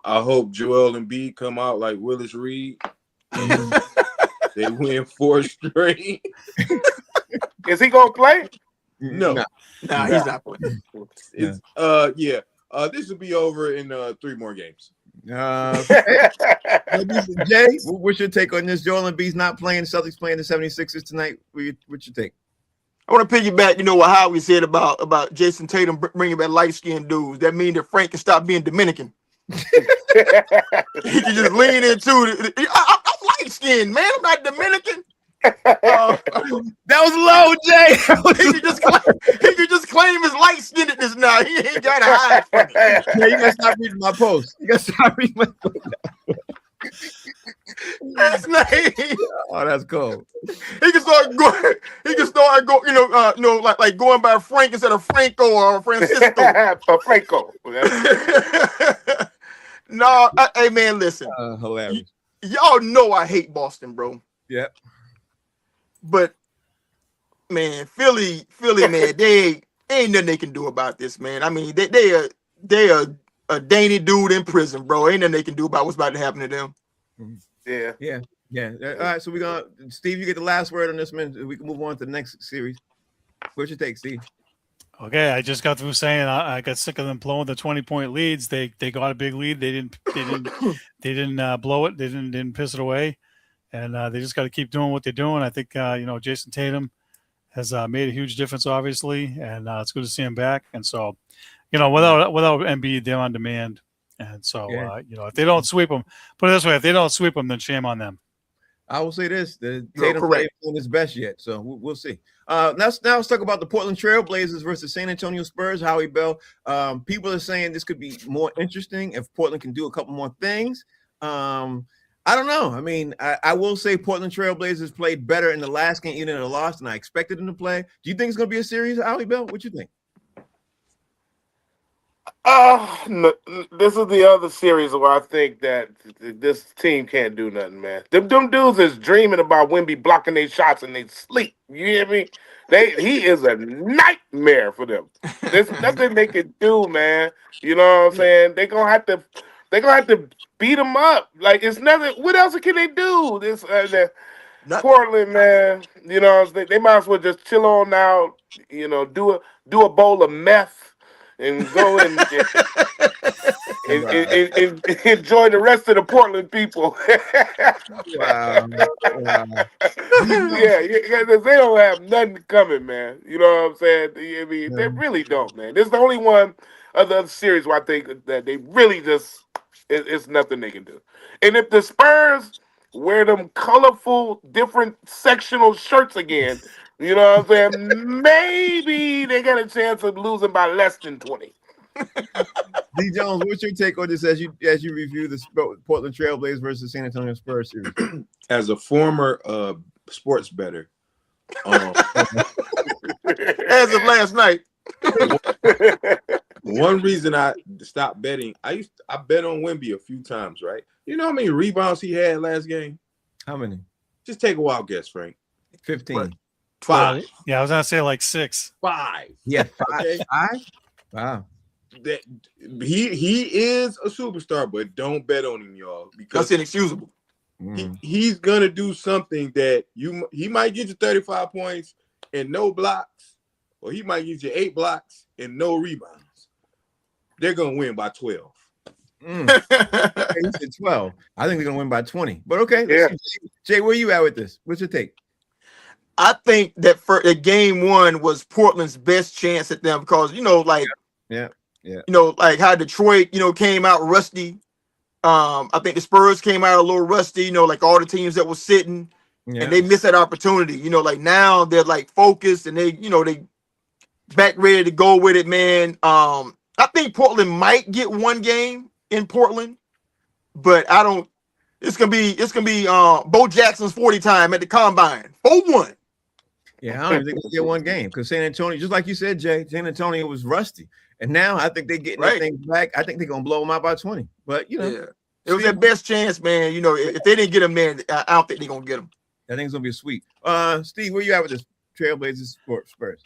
hope Joel Embiid come out like Willis Reed. They win 4 straight. Is he gonna play? No, he's not playing. This will be over in 3 more games. Jay, what's your take on this? Joel Embiid's not playing. Celtics playing the 76ers tonight. What's your take? I want to piggyback, what Howie said about Jason Tatum bringing back light-skinned dudes. That means that Frank can stop being Dominican. He can just lean into it. I'm light-skinned, man. I'm not Dominican. That was low, Jay. He can just claim his light-skinnedness now. He ain't got to hide from it. Yeah, you got to stop reading my post. That's nice. Oh, that's cool. He can start going. Like going by Frank instead of Franco or Francisco. Franco. No, hey man, listen. Hilarious. Y'all know I hate Boston, bro. Yep. But man, Philly, man, they ain't nothing they can do about this, man. I mean, they are a Danny dude in prison, bro. Ain't nothing they can do about what's about to happen to them. Yeah. All right, so Steve, you get the last word on this, man. We can move on to the next series. What's your take, Steve? Okay, I just got through saying I got sick of them blowing the 20-point leads. They got a big lead. They didn't blow it. They didn't piss it away, and they just got to keep doing what they're doing. I think Jason Tatum has made a huge difference, obviously, and it's good to see him back. And so, without Embiid, they're on demand. And so, if they don't sweep them, put it this way: if they don't sweep them, then shame on them. I will say this: the Tatum ain't doing his best yet, so we'll see. Now let's talk about the Portland Trail Blazers versus San Antonio Spurs. Howie Bell. People are saying this could be more interesting if Portland can do a couple more things. I don't know. I mean, I will say Portland Trail Blazers played better in the last game, even in the loss, than I expected them to play. Do you think it's going to be a series, Howie Bell? What you think? No, this is the other series where I think that this team can't do nothing, man. Them dudes is dreaming about Wemby blocking their shots and they sleep. You hear me? He is a nightmare for them. There's nothing they can do, man. You know what I'm saying? They gonna have to beat them up. Like it's nothing. What else can they do? Not Portland, man. You know, they might as well just chill on out. You know, do a bowl of meth and go and enjoy the rest of the Portland people. Wow. Wow. Yeah, 'cause they don't have nothing coming, man. You know what I'm saying? I mean, they Yeah. really don't, man. This is the only one of the other series where I think that they really just it's nothing they can do. And if the Spurs wear them colorful, different sectional shirts again, you know what I'm saying? Maybe they got a chance of losing by less than 20. D Jones, what's your take on this as you review the Portland Trailblazers versus San Antonio Spurs series? As a former sports bettor, um, as of last night. one reason I stopped betting, I bet on Wemby a few times, right? You know how many rebounds he had last game? How many? Just take a wild guess, Frank. 15. What? 5. Yeah, I was gonna say like 6. 5. Yeah, 5. Okay. 5? Wow. That he is a superstar, but don't bet on him, y'all, because That's inexcusable. he's gonna do something that he might get you 35 points and no blocks, or he might get you 8 blocks and no rebounds. They're gonna win by 12. He said 12. I think they're gonna win by 20. But okay, let's see. Jay, where you at with this? What's your take? I think that for game one was Portland's best chance at them because Yeah. like how Detroit came out rusty. I think the Spurs came out a little rusty. Like all the teams that were sitting and they missed that opportunity. Like now they're like focused and they back ready to go with it, man. I think Portland might get one game in Portland, but I don't. It's gonna be Bo Jackson's 40 time at the combine. 4-1. Yeah, I don't even think they get one game because San Antonio, just like you said, Jay, San Antonio was rusty. And now I think they're getting their things back. I think they're gonna blow them out by 20. But it was their best chance, man. If they didn't get them, man, I don't think they're gonna get them. I think it's gonna be a sweep. Steve, where you at with this Trailblazers Spurs?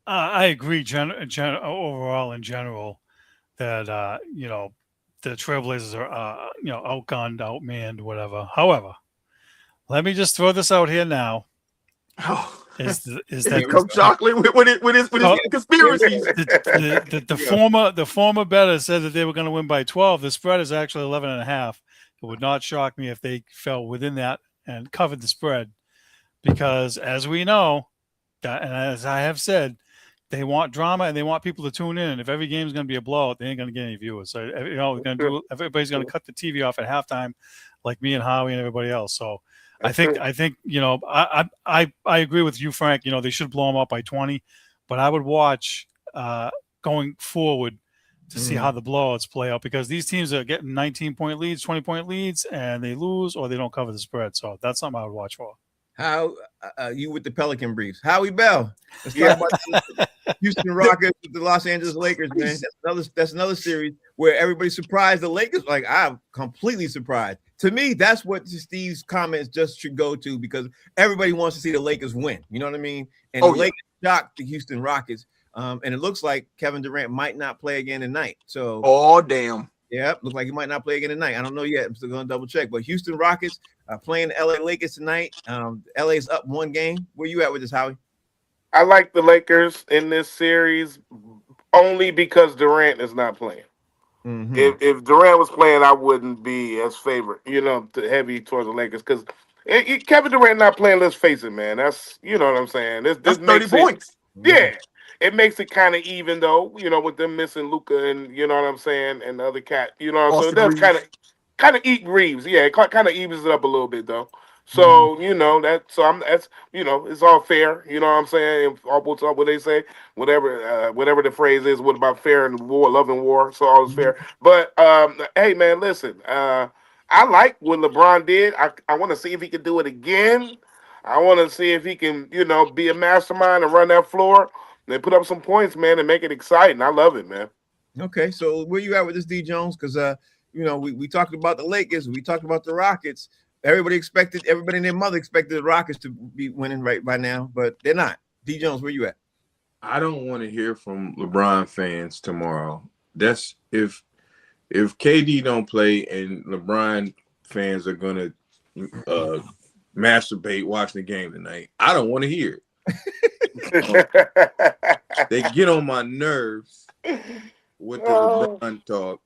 I agree. Overall, in general, that the Trailblazers are outgunned, outmanned, whatever. However, let me just throw this out here now. Is that Coach Chocolate with his conspiracies? The former bettor said that they were going to win by 12. The spread is actually 11.5. It would not shock me if they fell within that and covered the spread, because as we know, and as I have said, they want drama and they want people to tune in. And if every game is going to be a blowout, they ain't going to get any viewers. So everybody's going to cut the TV off at halftime, like me and Howie and everybody else. So. I think I agree with you, Frank. They should blow them up by 20, but I would watch going forward to see how the blowouts play out, because these teams are getting 19-point leads, 20-point leads, and they lose or they don't cover the spread. So that's something I would watch for. How you with the Pelican briefs? Howie Bell. Let's talk about the Houston Rockets with the Los Angeles Lakers, man. That's another series where everybody's surprised. The Lakers, like, I'm completely surprised. To me, that's what Steve's comments just should go to, because everybody wants to see the Lakers win. You know what I mean? And the Lakers shocked the Houston Rockets. And it looks like Kevin Durant might not play again tonight. So, damn. Yeah, looks like he might not play again tonight. I don't know yet. I'm still going to double check. But Houston Rockets are playing the LA Lakers tonight. LA's up one game. Where you at with this, Howie? I like the Lakers in this series only because Durant is not playing. Mm-hmm. If Durant was playing, I wouldn't be as favorite, heavy towards the Lakers, because Kevin Durant not playing. Let's face it, man. That's what I'm saying. This 30 points. Yeah, it makes it kind of even though, with them missing Luka and you know what I'm saying, and the other cat, so it does kind of eat Reeves. Yeah, it kind of evens it up a little bit though. So it's all fair. You know what I'm saying? All both up, what they say, whatever the phrase is. What about fair and war, love and war? So all is fair. But hey man, listen. I like what LeBron did. I want to see if he can do it again. I want to see if he can, be a mastermind and run that floor and put up some points, man, and make it exciting. I love it, man. Okay, so where you at with this, D Jones? Because we talked about the Lakers, we talked about the Rockets. Everybody and their mother expected the Rockets to be winning right by now, but they're not. D Jones, where you at? I don't want to hear from LeBron fans tomorrow. That's if KD don't play and LeBron fans are gonna masturbate watching the game tonight. I don't want to hear it. They get on my nerves with the LeBron talk,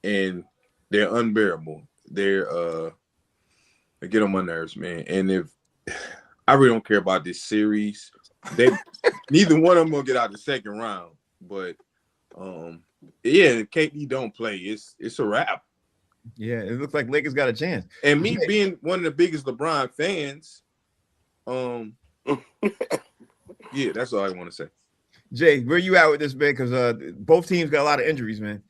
and they're unbearable. They get on my nerves, man. And if I really don't care about this series, neither one of them gonna get out the second round. But if KD don't play, it's a wrap. Yeah, it looks like Lakers got a chance. And me being one of the biggest LeBron fans, yeah, that's all I want to say. Jay, where you at with this, man? Because both teams got a lot of injuries, man.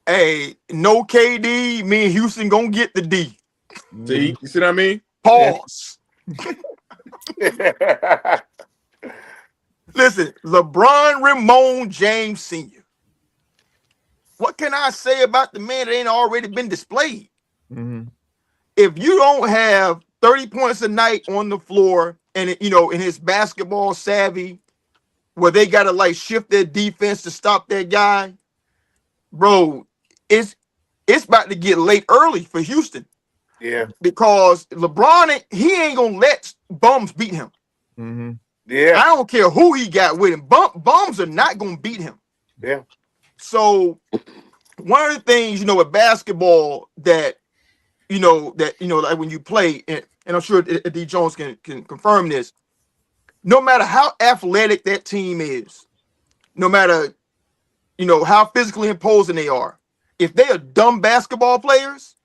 Hey, no KD, me and Houston gonna get the D. See, you see what I mean? Pause. Listen, LeBron Ramon James Sr. What can I say about the man that ain't already been displayed? Mm-hmm. If you don't have 30 points a night on the floor and, in his basketball savvy, where they got to like shift their defense to stop that guy, bro, it's about to get late early for Houston. Yeah. Because LeBron, he ain't going to let bums beat him. Mm-hmm. Yeah. I don't care who he got with him. Bums are not going to beat him. Yeah. So one of the things, with basketball that like when you play, and I'm sure D. Jones can confirm this, no matter how athletic that team is, no matter, how physically imposing they are, if they are dumb basketball players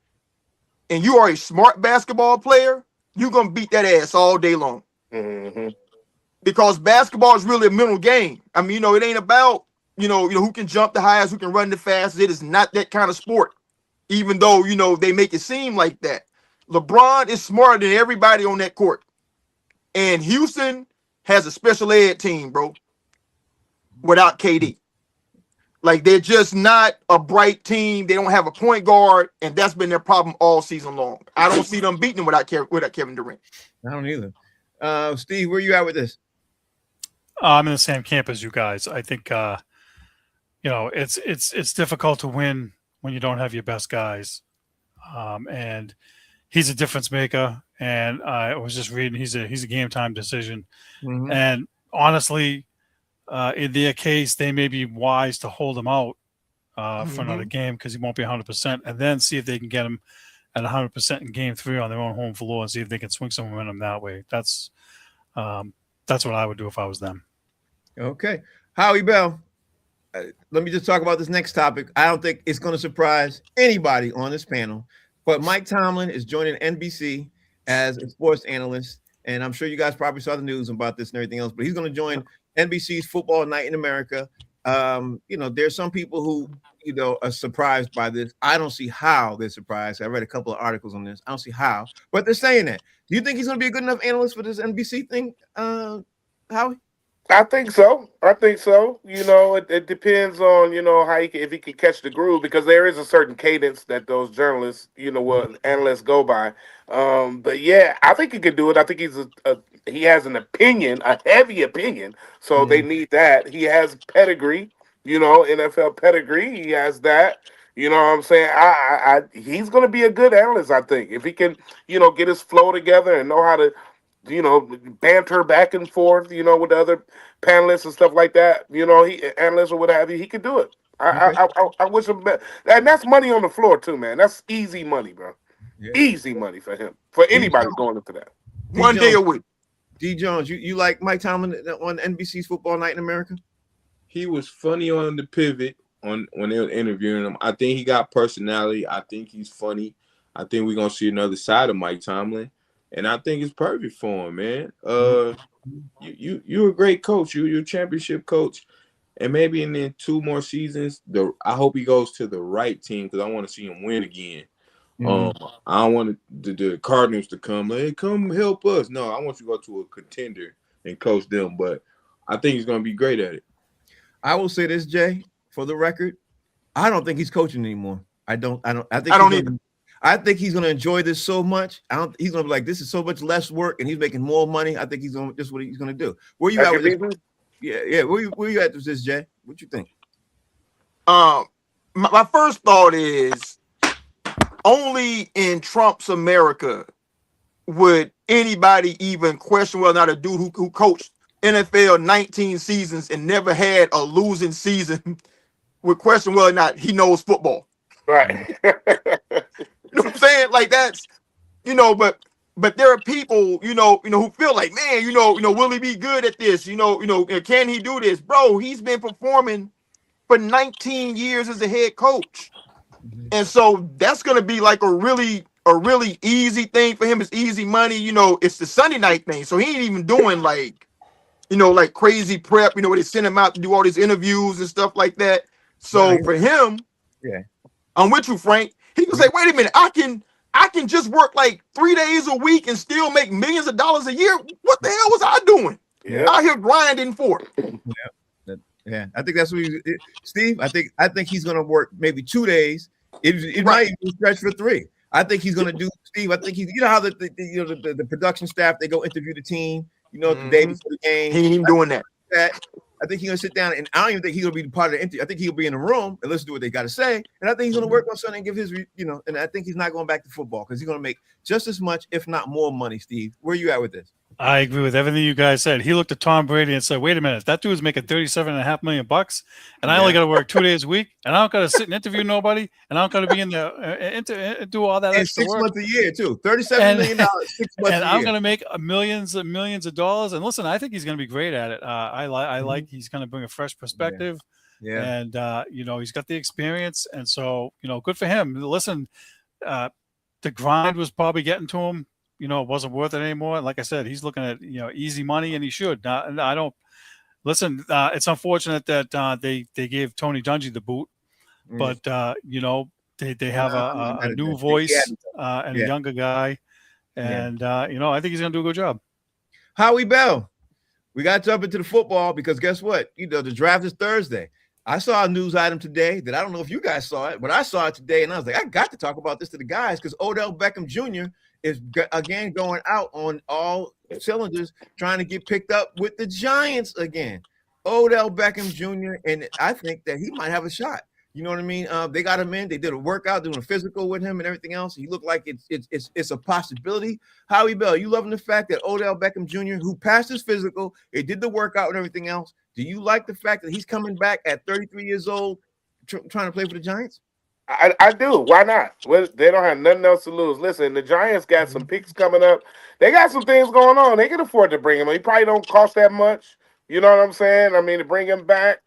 and you are a smart basketball player, you're going to beat that ass all day long. Mm-hmm. Because basketball is really a mental game. I mean, it ain't about, who can jump the highest, who can run the fastest. It is not that kind of sport, even though, they make it seem like that. LeBron is smarter than everybody on that court. And Houston has a special ed team, bro, without KD. Like, they're just not a bright team. They don't have a point guard, and that's been their problem all season long. I don't see them beating them without Kevin Durant. I don't either. Steve, where you at with this? I'm in the same camp as you guys. I think it's difficult to win when you don't have your best guys, and he's a difference maker. And I was just reading he's a game time decision, and honestly, in their case, they may be wise to hold him out for another game because he won't be 100%, and then see if they can get him at 100% in Game 3 on their own home floor and see if they can swing some momentum that way. That's what I would do if I was them. Okay. Howie Bell, let me just talk about this next topic. I don't think it's going to surprise anybody on this panel, but Mike Tomlin is joining NBC as a sports analyst, and I'm sure you guys probably saw the news about this and everything else, but he's going to join NBC's Football Night in America. There's some people who, are surprised by this. I don't see how they're surprised. I read a couple of articles on this. I don't see how, but they're saying that. Do you think he's going to be a good enough analyst for this NBC thing, Howie? I think so. It depends on, how if he can catch the groove, because there is a certain cadence that those journalists, analysts go by. But yeah, I think he could do it. I think he has an opinion, a heavy opinion. So they need that. He has pedigree, NFL pedigree. He has that. You know what I'm saying? He's going to be a good analyst, I think. If he can, get his flow together and know how to, banter back and forth, with the other panelists and stuff like that, analysts or what have you, he could do it. I wish him better. And that's money on the floor too, man. That's easy money, bro. Yeah. Easy money for him, for anybody going into that. One day a week. D. Jones, you like Mike Tomlin on NBC's Football Night in America? He was funny on the pivot when they were interviewing him. I think he got personality. I think he's funny. I think we're gonna see another side of Mike Tomlin. And I think it's perfect for him, man. You're a great coach. You're a championship coach. And maybe in 2 more seasons, I hope he goes to the right team because I want to see him win again. I don't want the Cardinals to come. Hey, come help us. No, I want you to go to a contender and coach them. But I think he's going to be great at it. I will say this, Jay, for the record, I don't think he's coaching anymore. I think he's gonna enjoy this so much. He's gonna be like, this is so much less work and he's making more money. I think he's gonna just what he's gonna do. Where you at with this? Yeah. Where you at with this, Jay? What you think? My first thought is only in Trump's America would anybody even question whether or not a dude who coached NFL 19 seasons and never had a losing season would question whether or not he knows football. Right. You know what I'm saying? Like that's, but there are people, who feel like, man, will he be good at this? Can he do this? Bro, he's been performing for 19 years as a head coach. And so that's going to be like a really easy thing for him. It's easy money. It's the Sunday night thing. So he ain't even doing like crazy prep, where they send him out to do all these interviews and stuff like that. So for him, yeah, I'm with you, Frank. He can say, wait a minute, I can just work like 3 days a week and still make millions of dollars a year. What the hell was I doing? Yeah. Out here grinding for it. Yeah. I think that's what Steve. I think he's gonna work maybe 2 days. It might even stretch for 3. I think he's gonna do, Steve. I think he's, how the production staff, they go interview the team, the day before the game. He ain't doing that. I think he's gonna sit down, and I don't even think he's gonna be part of the interview. I think he'll be in the room and listen to what they got to say. And I think he's gonna work on Sunday and give his, and I think he's not going back to football because he's gonna make just as much, if not more money. Steve, where you at with this? I agree with everything you guys said. He looked at Tom Brady and said, wait a minute, that dude's making $37.5 million, and I only got to work 2 days a week, and I don't got to sit and interview nobody, and I don't got to be in there do all that and extra 6 work. months a year too, $37 million, 6 months and a year. I'm going to make millions and millions of dollars. And listen, I think he's going to be great at it. I like he's going to bring a fresh perspective. Yeah. And he's got the experience, and so good for him. Listen, the grind was probably getting to him. It wasn't worth it anymore. Like I said, he's looking at easy money, and he should. I don't listen. It's unfortunate that they gave Tony Dungy the boot, but they have a new voice and a younger guy, and I think he's going to do a good job. Howie Bell, we got to jump into the football because guess what? The draft is Thursday. I saw a news item today that I don't know if you guys saw it, but I saw it today, and I was like, I got to talk about this to the guys because Odell Beckham Jr. is again going out on all cylinders, trying to get picked up with the Giants again. Odell Beckham Jr. and I think that he might have a shot. You know what I mean? They got him in. They did a workout, doing a physical with him and everything else. He looked like it's a possibility. Howie Bell, you loving the fact that Odell Beckham Jr., who passed his physical, he did the workout and everything else. Do you like the fact that he's coming back at 33 years old, trying to play for the Giants? I do. Why not? Well, they don't have nothing else to lose. Listen, the Giants got some picks coming up. They got some things going on. They can afford to bring him. He probably don't cost that much. You know what I'm saying? I mean, to bring him back,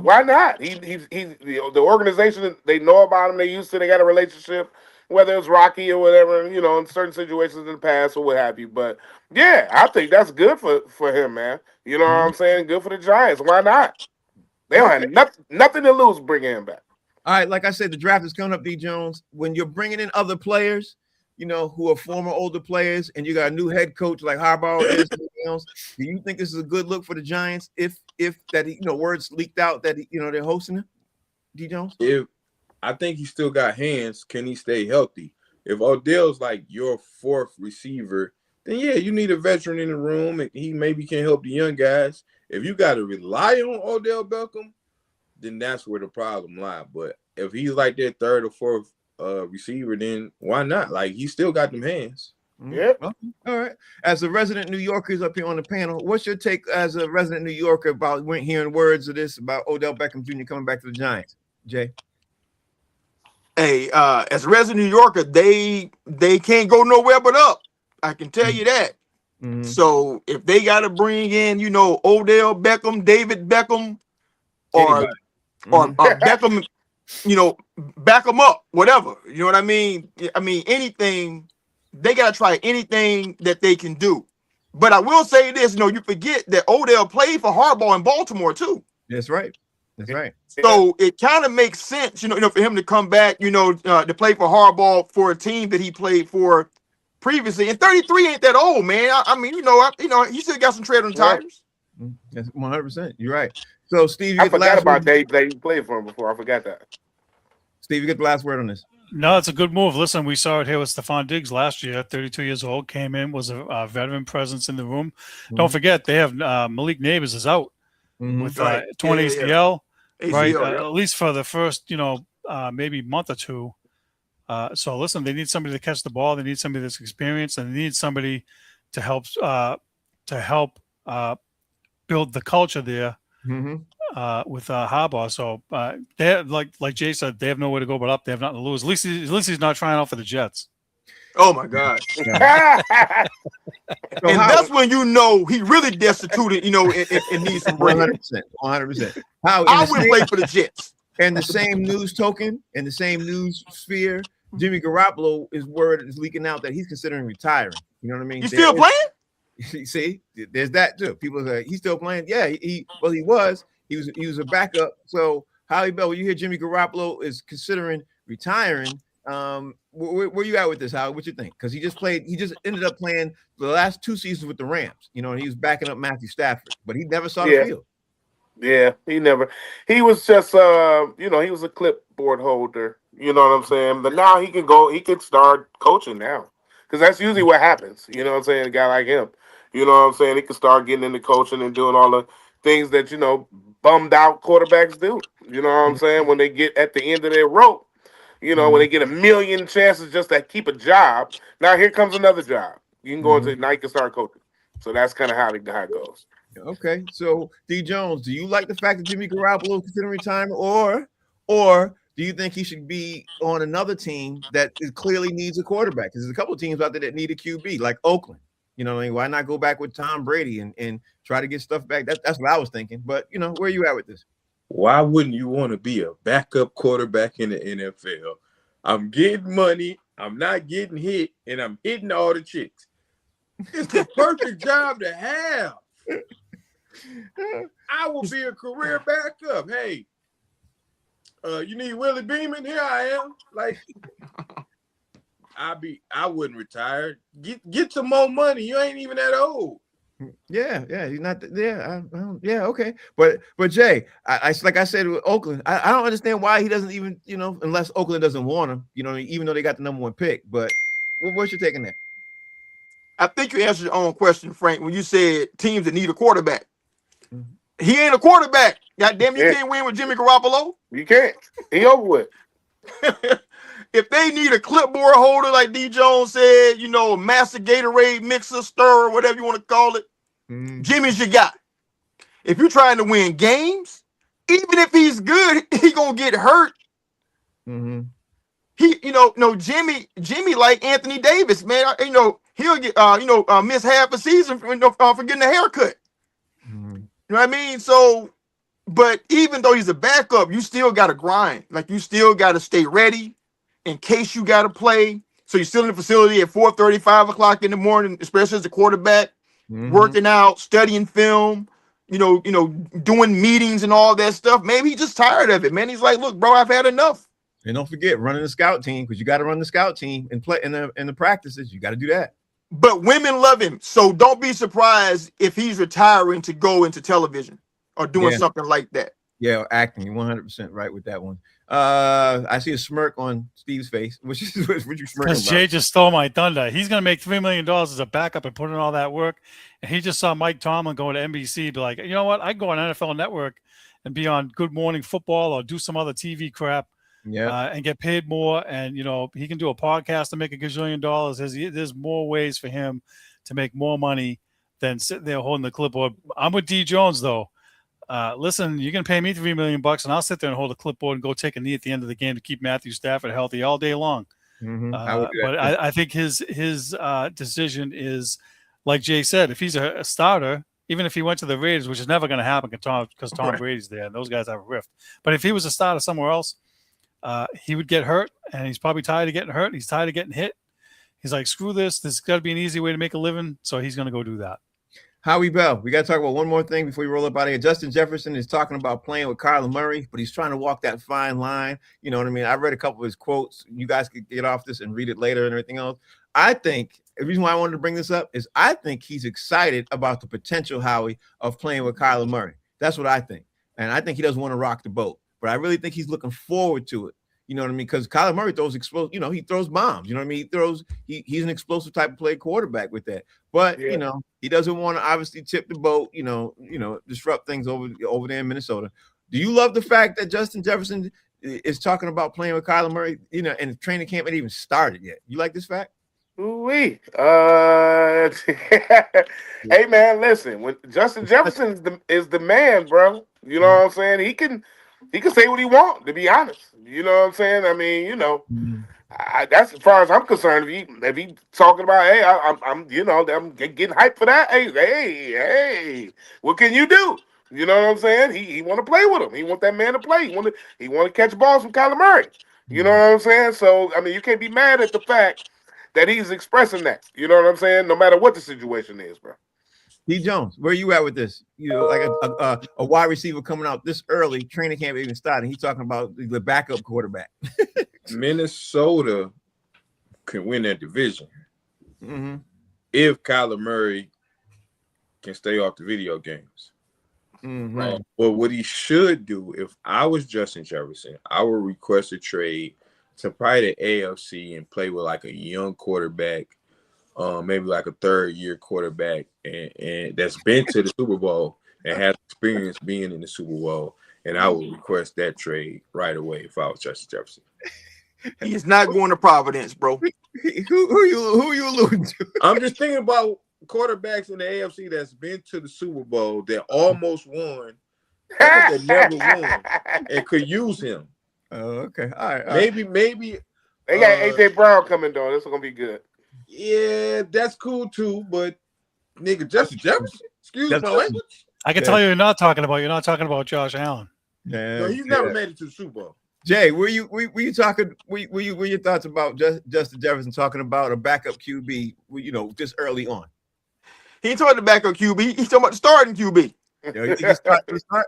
why not? He's the organization, they know about him. They used to. They got a relationship, whether it's rocky or whatever. In certain situations in the past or what have you. But yeah, I think that's good for him, man. You know what I'm saying? Good for the Giants. Why not? They don't have nothing to lose bringing him back. All right, like I said, the draft is coming up, D. Jones. When you're bringing in other players, who are former older players, and you got a new head coach like Harbaugh is, else, do you think this is a good look for the Giants? If that words leaked out that they're hosting him, D. Jones? If I think he still got hands, can he stay healthy? If Odell's like your fourth receiver, then yeah, you need a veteran in the room, and he maybe can help the young guys. If you got to rely on Odell Beckham, then that's where the problem lies. But if he's like their third or fourth receiver, then why not? Like, he still got them hands. Yeah. Okay. All right. As a resident New Yorker up here on the panel, what's your take as a resident New Yorker about hearing words of this about Odell Beckham Jr. coming back to the Giants? Jay? Hey, as a resident New Yorker, they can't go nowhere but up. I can tell you that. Mm-hmm. So if they got to bring in, Odell Beckham, David Beckham, or Beckham, back them up, whatever. You know what I mean? I mean, anything, they got to try anything that they can do. But I will say this, you forget that Odell played for Harbaugh in Baltimore too. That's right. That's right. So it kind of makes sense, for him to come back, to play for Harbaugh for a team that he played for previously. And 33 ain't that old, man. I mean, he still got some tread on tires. That's 100%. You're right. So Steve, you I get the forgot last about word. that you played for him before. I forgot that. Steve, you get the last word on this. No, it's a good move. Listen, we saw it here with Stephon Diggs last year. 32 years old, came in, was a veteran presence in the room. Don't forget, they have Malik Neighbors is out with Right. torn Yeah. ACL, right? ACL, yeah. At least for the first, maybe month or two. So listen, they need somebody to catch the ball. They need somebody that's experienced, and they need somebody to help build the culture there with Harbaugh. So they like Jay said, they have nowhere to go but up. They have nothing to lose. At least he's not trying out for the Jets. Oh my God. So And how, that's when you know he really destituted, and needs some bread. 100%. How I would play for the Jets. and the same news token, in the same news sphere, Jimmy Garoppolo word is leaking out that he's considering retiring. You know what I mean? You still playing? See, there's that too. People say he's still playing. Yeah, he was a backup. So Howie Bell, when you hear Jimmy Garoppolo is considering retiring, where you at with this, Howie? What you think? Because he just ended up playing the last 2 seasons with the Rams. And he was backing up Matthew Stafford, but he never saw the field. Yeah, he was just he was a clipboard holder, you know what I'm saying? But now he can start coaching now. Because that's usually what happens, you know what I'm saying? A guy like him. You know what I'm saying? He can start getting into coaching and doing all the things that, bummed out quarterbacks do. You know what I'm saying? When they get at the end of their rope, when they get a million chances just to keep a job. Now here comes another job. You can go into now you can start coaching. So that's kind of how it goes. Okay, so D Jones, do you like the fact that Jimmy Garoppolo is considering retirement, or do you think he should be on another team that clearly needs a quarterback? Because there's a couple of teams out there that need a QB, like Oakland. You know what I mean? Why not go back with Tom Brady and try to get stuff back? That's what I was thinking. But where are you at with this? Why wouldn't you want to be a backup quarterback in the NFL? I'm getting money, I'm not getting hit, and I'm hitting all the chicks. It's the perfect job to have. I will be a career backup. Hey, you need Willie Beeman? Here I am. Like, I wouldn't retire. Get some more money. You ain't even that old. Yeah, he's not. Yeah, okay. But Jay, I like I said with Oakland, I don't understand why he doesn't even, unless Oakland doesn't want him, even though they got the #1 pick. But what's your take on that? I think you answered your own question, Frank, when you said teams that need a quarterback. He ain't a quarterback. Goddamn, you can't win with Jimmy Garoppolo. You can't. He over with. If they need a clipboard holder, like D. Jones said, a master Gatorade mixer, stirrer, whatever you want to call it, Jimmy's your guy. If you're trying to win games, even if he's good, he gonna get hurt. He, Jimmy like Anthony Davis, man. He'll get, miss half a season for getting a haircut. You know what I mean? So, but even though he's a backup, you still got to grind. Like, you still got to stay ready in case you got to play. So you're still in the facility at 4:30, 5 o'clock in the morning, especially as a quarterback, working out, studying film, doing meetings and all that stuff. Maybe he's just tired of it, man. He's like, look, bro, I've had enough. And don't forget running the scout team, because you got to run the scout team and play in the practices. You got to do that. But women love him, so don't be surprised if he's retiring to go into television or doing something like that. Yeah, acting. 100% right with that one. I see a smirk on Steve's face. What you smirking about? Because Jay just stole my thunder. He's going to make $3 million as a backup and put in all that work. And he just saw Mike Tomlin go to NBC, be like, you know what? I can go on NFL Network and be on Good Morning Football or do some other TV crap. And get paid more, and he can do a podcast and make $1 gazillion. There's more ways for him to make more money than sitting there holding the clipboard. I'm with D Jones though. Listen, you can pay me $3 million, and I'll sit there and hold a clipboard and go take a knee at the end of the game to keep Matthew Stafford healthy all day long. But I think his decision is, like Jay said, if he's a starter, even if he went to the Raiders, which is never going to happen because Tom Brady's there and those guys have a rift. But if he was a starter somewhere else, he would get hurt, and he's probably tired of getting hurt. He's tired of getting hit. He's like, screw this. There's got to be an easy way to make a living. So he's going to go do that. Howie Bell, we got to talk about one more thing before we roll up out of here. Justin Jefferson is talking about playing with Kyler Murray, but he's trying to walk that fine line. You know what I mean? I read a couple of his quotes. You guys could get off this and read it later and everything else. I think the reason why I wanted to bring this up is I think he's excited about the potential, Howie, of playing with Kyler Murray. That's what I think. and I think he doesn't want to rock the boat. But I really think he's looking forward to it. You know what I mean? Because Kyler Murray throws explosive. You know, he throws bombs. You know what I mean? He's an explosive type of play quarterback with that. But you know, he doesn't want to obviously tip the boat. You know, disrupt things over there in Minnesota. Do you love the fact that Justin Jefferson is talking about playing with Kyler Murray? You know, and the training camp ain't even started yet. You like this fact? Ooh-wee. Hey man, listen. When Justin Jefferson is the man, bro. You know what I'm saying? He can say what he wants. To be honest, you know what I'm saying. I mean, you know, that's as far as I'm concerned. If he talking about, hey, I'm getting hyped for that. Hey, what can you do? You know what I'm saying? He want to play with him. He want that man to play. He want to catch balls from Kyler Murray. You know what I'm saying? So I mean, you can't be mad at the fact that he's expressing that. You know what I'm saying? No matter what the situation is, bro. D. Jones, where you at with this? You know, like a wide receiver coming out this early, training camp even starting. He's talking about the backup quarterback. Minnesota can win that division if Kyler Murray can stay off the video games. Right. But what he should do, if I was Justin Jefferson, I would request a trade to probably the AFC and play with like a young quarterback, maybe like a third-year quarterback, and that's been to the Super Bowl and has experience being in the Super Bowl. And I would request that trade right away if I was Justin Jefferson. He is not going to Providence, bro. Who you alluding to? I'm just thinking about quarterbacks in the AFC that's been to the Super Bowl that almost won, that never won, and could use him. Oh, okay. All right. Maybe they got AJ Brown coming though. This is gonna be good. Yeah, that's cool too. But nigga, Justin Jefferson. Excuse my language. I can tell you, you're not talking about Josh Allen. Yeah, no, he's never made it to the Super Bowl. Jay, were you talking? Were your thoughts about Justin Jefferson talking about a backup QB? You know, just early on. He ain't talking about the backup QB. He's talking about the starting QB. He can start.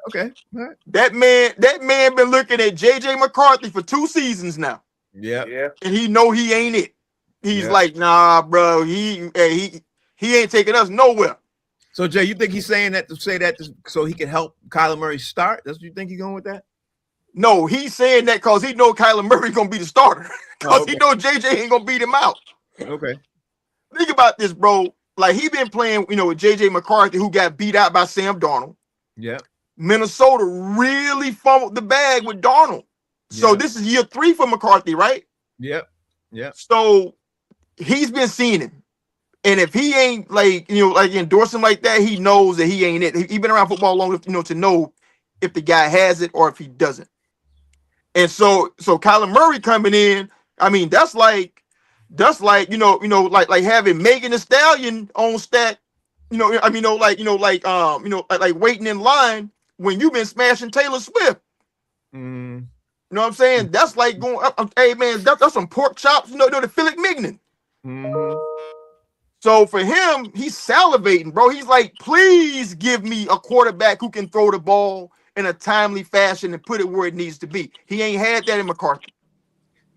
Okay. All right. That man been looking at JJ McCarthy for 2 seasons now. Yeah. And he know he ain't it. He's like, nah, bro. He ain't taking us nowhere. So Jay, you think he's saying that to say that so he can help Kyler Murray start? That's what you think he's going with that? No, he's saying that because he know Kyler Murray gonna be the starter. Because he know JJ ain't gonna beat him out. Okay. Think about this, bro. Like he been playing, with JJ McCarthy, who got beat out by Sam Darnold. Yeah. Minnesota really fumbled the bag with Darnold. So this is year 3 for McCarthy, right? Yep. So he's been seeing him. And if he ain't like endorse him like that, he knows that he ain't it. He been around football long enough, to know if the guy has it or if he doesn't. And so Kyler Murray coming in, I mean, that's like having Megan Thee Stallion on stack, like waiting in line when you've been smashing Taylor Swift. You know what I'm saying? That's like going, hey man, that's some pork chops, to Philip Mignon. So for him, he's salivating, bro. He's like, please give me a quarterback who can throw the ball in a timely fashion and put it where it needs to be. He ain't had that in McCarthy.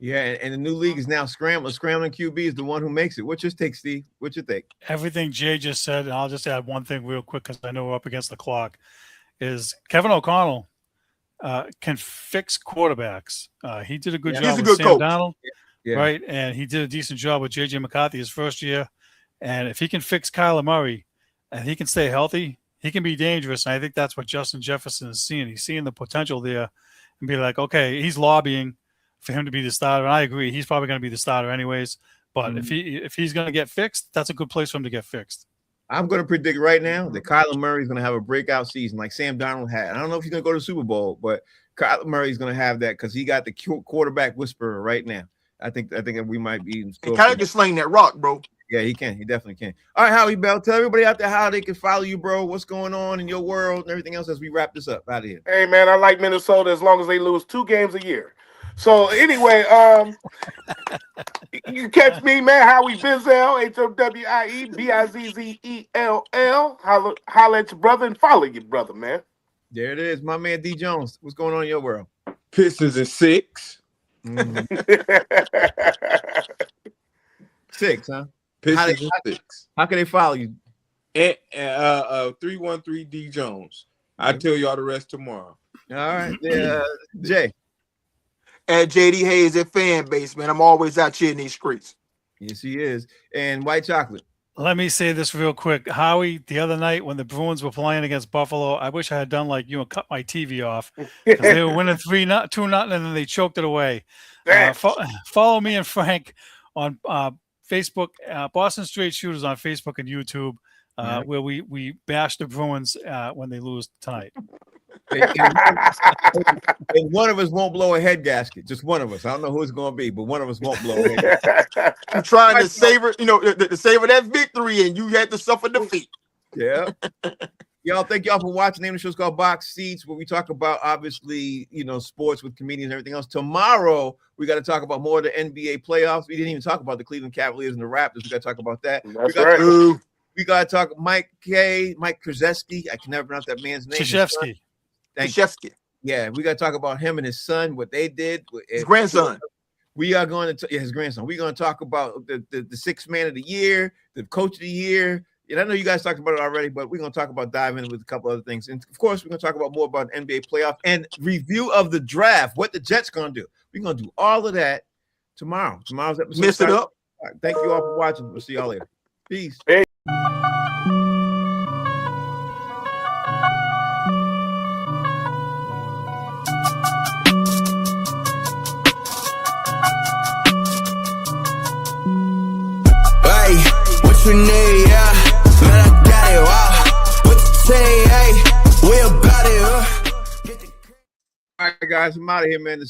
Yeah, and the new league is now scrambling. Scrambling QB is the one who makes it. What's your take, Steve? What's your take? Everything Jay just said, and I'll just add one thing real quick because I know we're up against the clock, is Kevin O'Connell can fix quarterbacks. He did a good job with Sam Darnold, right? And he did a decent job with J.J. McCarthy his first year. And if he can fix Kyler Murray and he can stay healthy, he can be dangerous. And I think that's what Justin Jefferson is seeing. He's seeing the potential there and be like, okay, he's lobbying for him to be the starter. And I agree. He's probably going to be the starter anyways. But if he's going to get fixed, that's a good place for him to get fixed. I'm going to predict right now that Kyler Murray is going to have a breakout season like Sam Darnold had. I don't know if he's going to go to the Super Bowl, but Kyler Murray is going to have that because he got the quarterback whisperer right now. I think we might be in store. He kind of can sling that rock, bro. Yeah, he can. He definitely can. All right, Howie Bell, tell everybody out there how they can follow you, bro. What's going on in your world and everything else as we wrap this up out of here. Hey, man, I like Minnesota as long as they lose 2 games a year. So anyway, you can catch me, man, Howie Bizzell, HOWIEBIZZELL. Holla at your brother and follow your brother, man. There it is, my man D. Jones. What's going on in your world? Pistons and 6. 6, huh? Pistons and 6. How can they follow you? And 313 D Jones. I'll tell y'all the rest tomorrow. All right. Yeah, Jay. At JD Hayes at fan base, man. I'm always out here in these streets. Yes, he is. And White Chocolate. Let me say this real quick. Howie, the other night when the Bruins were playing against Buffalo, I wish I had done like you and cut my TV off. They were winning 2-0, and then they choked it away. Follow me and Frank on Facebook, Boston Straight Shooters on Facebook and YouTube, where we bash the Bruins when they lose tonight. And one of us won't blow a head gasket. Just one of us. I don't know who it's going to be, but one of us won't blow a head gasket. I'm trying to savor, to savor that victory, and you had to suffer defeat. Yeah. Y'all, thank y'all for watching. The name of the show is called Box Seats, where we talk about, obviously, sports with comedians and everything else. Tomorrow, we got to talk about more of the NBA playoffs. We didn't even talk about the Cleveland Cavaliers and the Raptors. We got to talk about that. That's right. We got to talk Mike Krzyzewski. I can never pronounce that man's name. Krzyzewski. Krzyzewski. Yeah, we got to talk about him and his son, what they did. His grandson. We are going to his grandson. We're going to talk about the sixth man of the year, the coach of the year. And I know you guys talked about it already, but we're going to talk about diving in with a couple other things. And of course, we're going to talk about more about NBA playoff and review of the draft, what the Jets going to do. We're going to do all of that tomorrow. Tomorrow's episode. Mess it up. All right, thank you all for watching. We'll see y'all later. Peace. What you need, yeah, man, I got it, wow. What you say, hey, we about it, All right, guys, I'm out of here, man.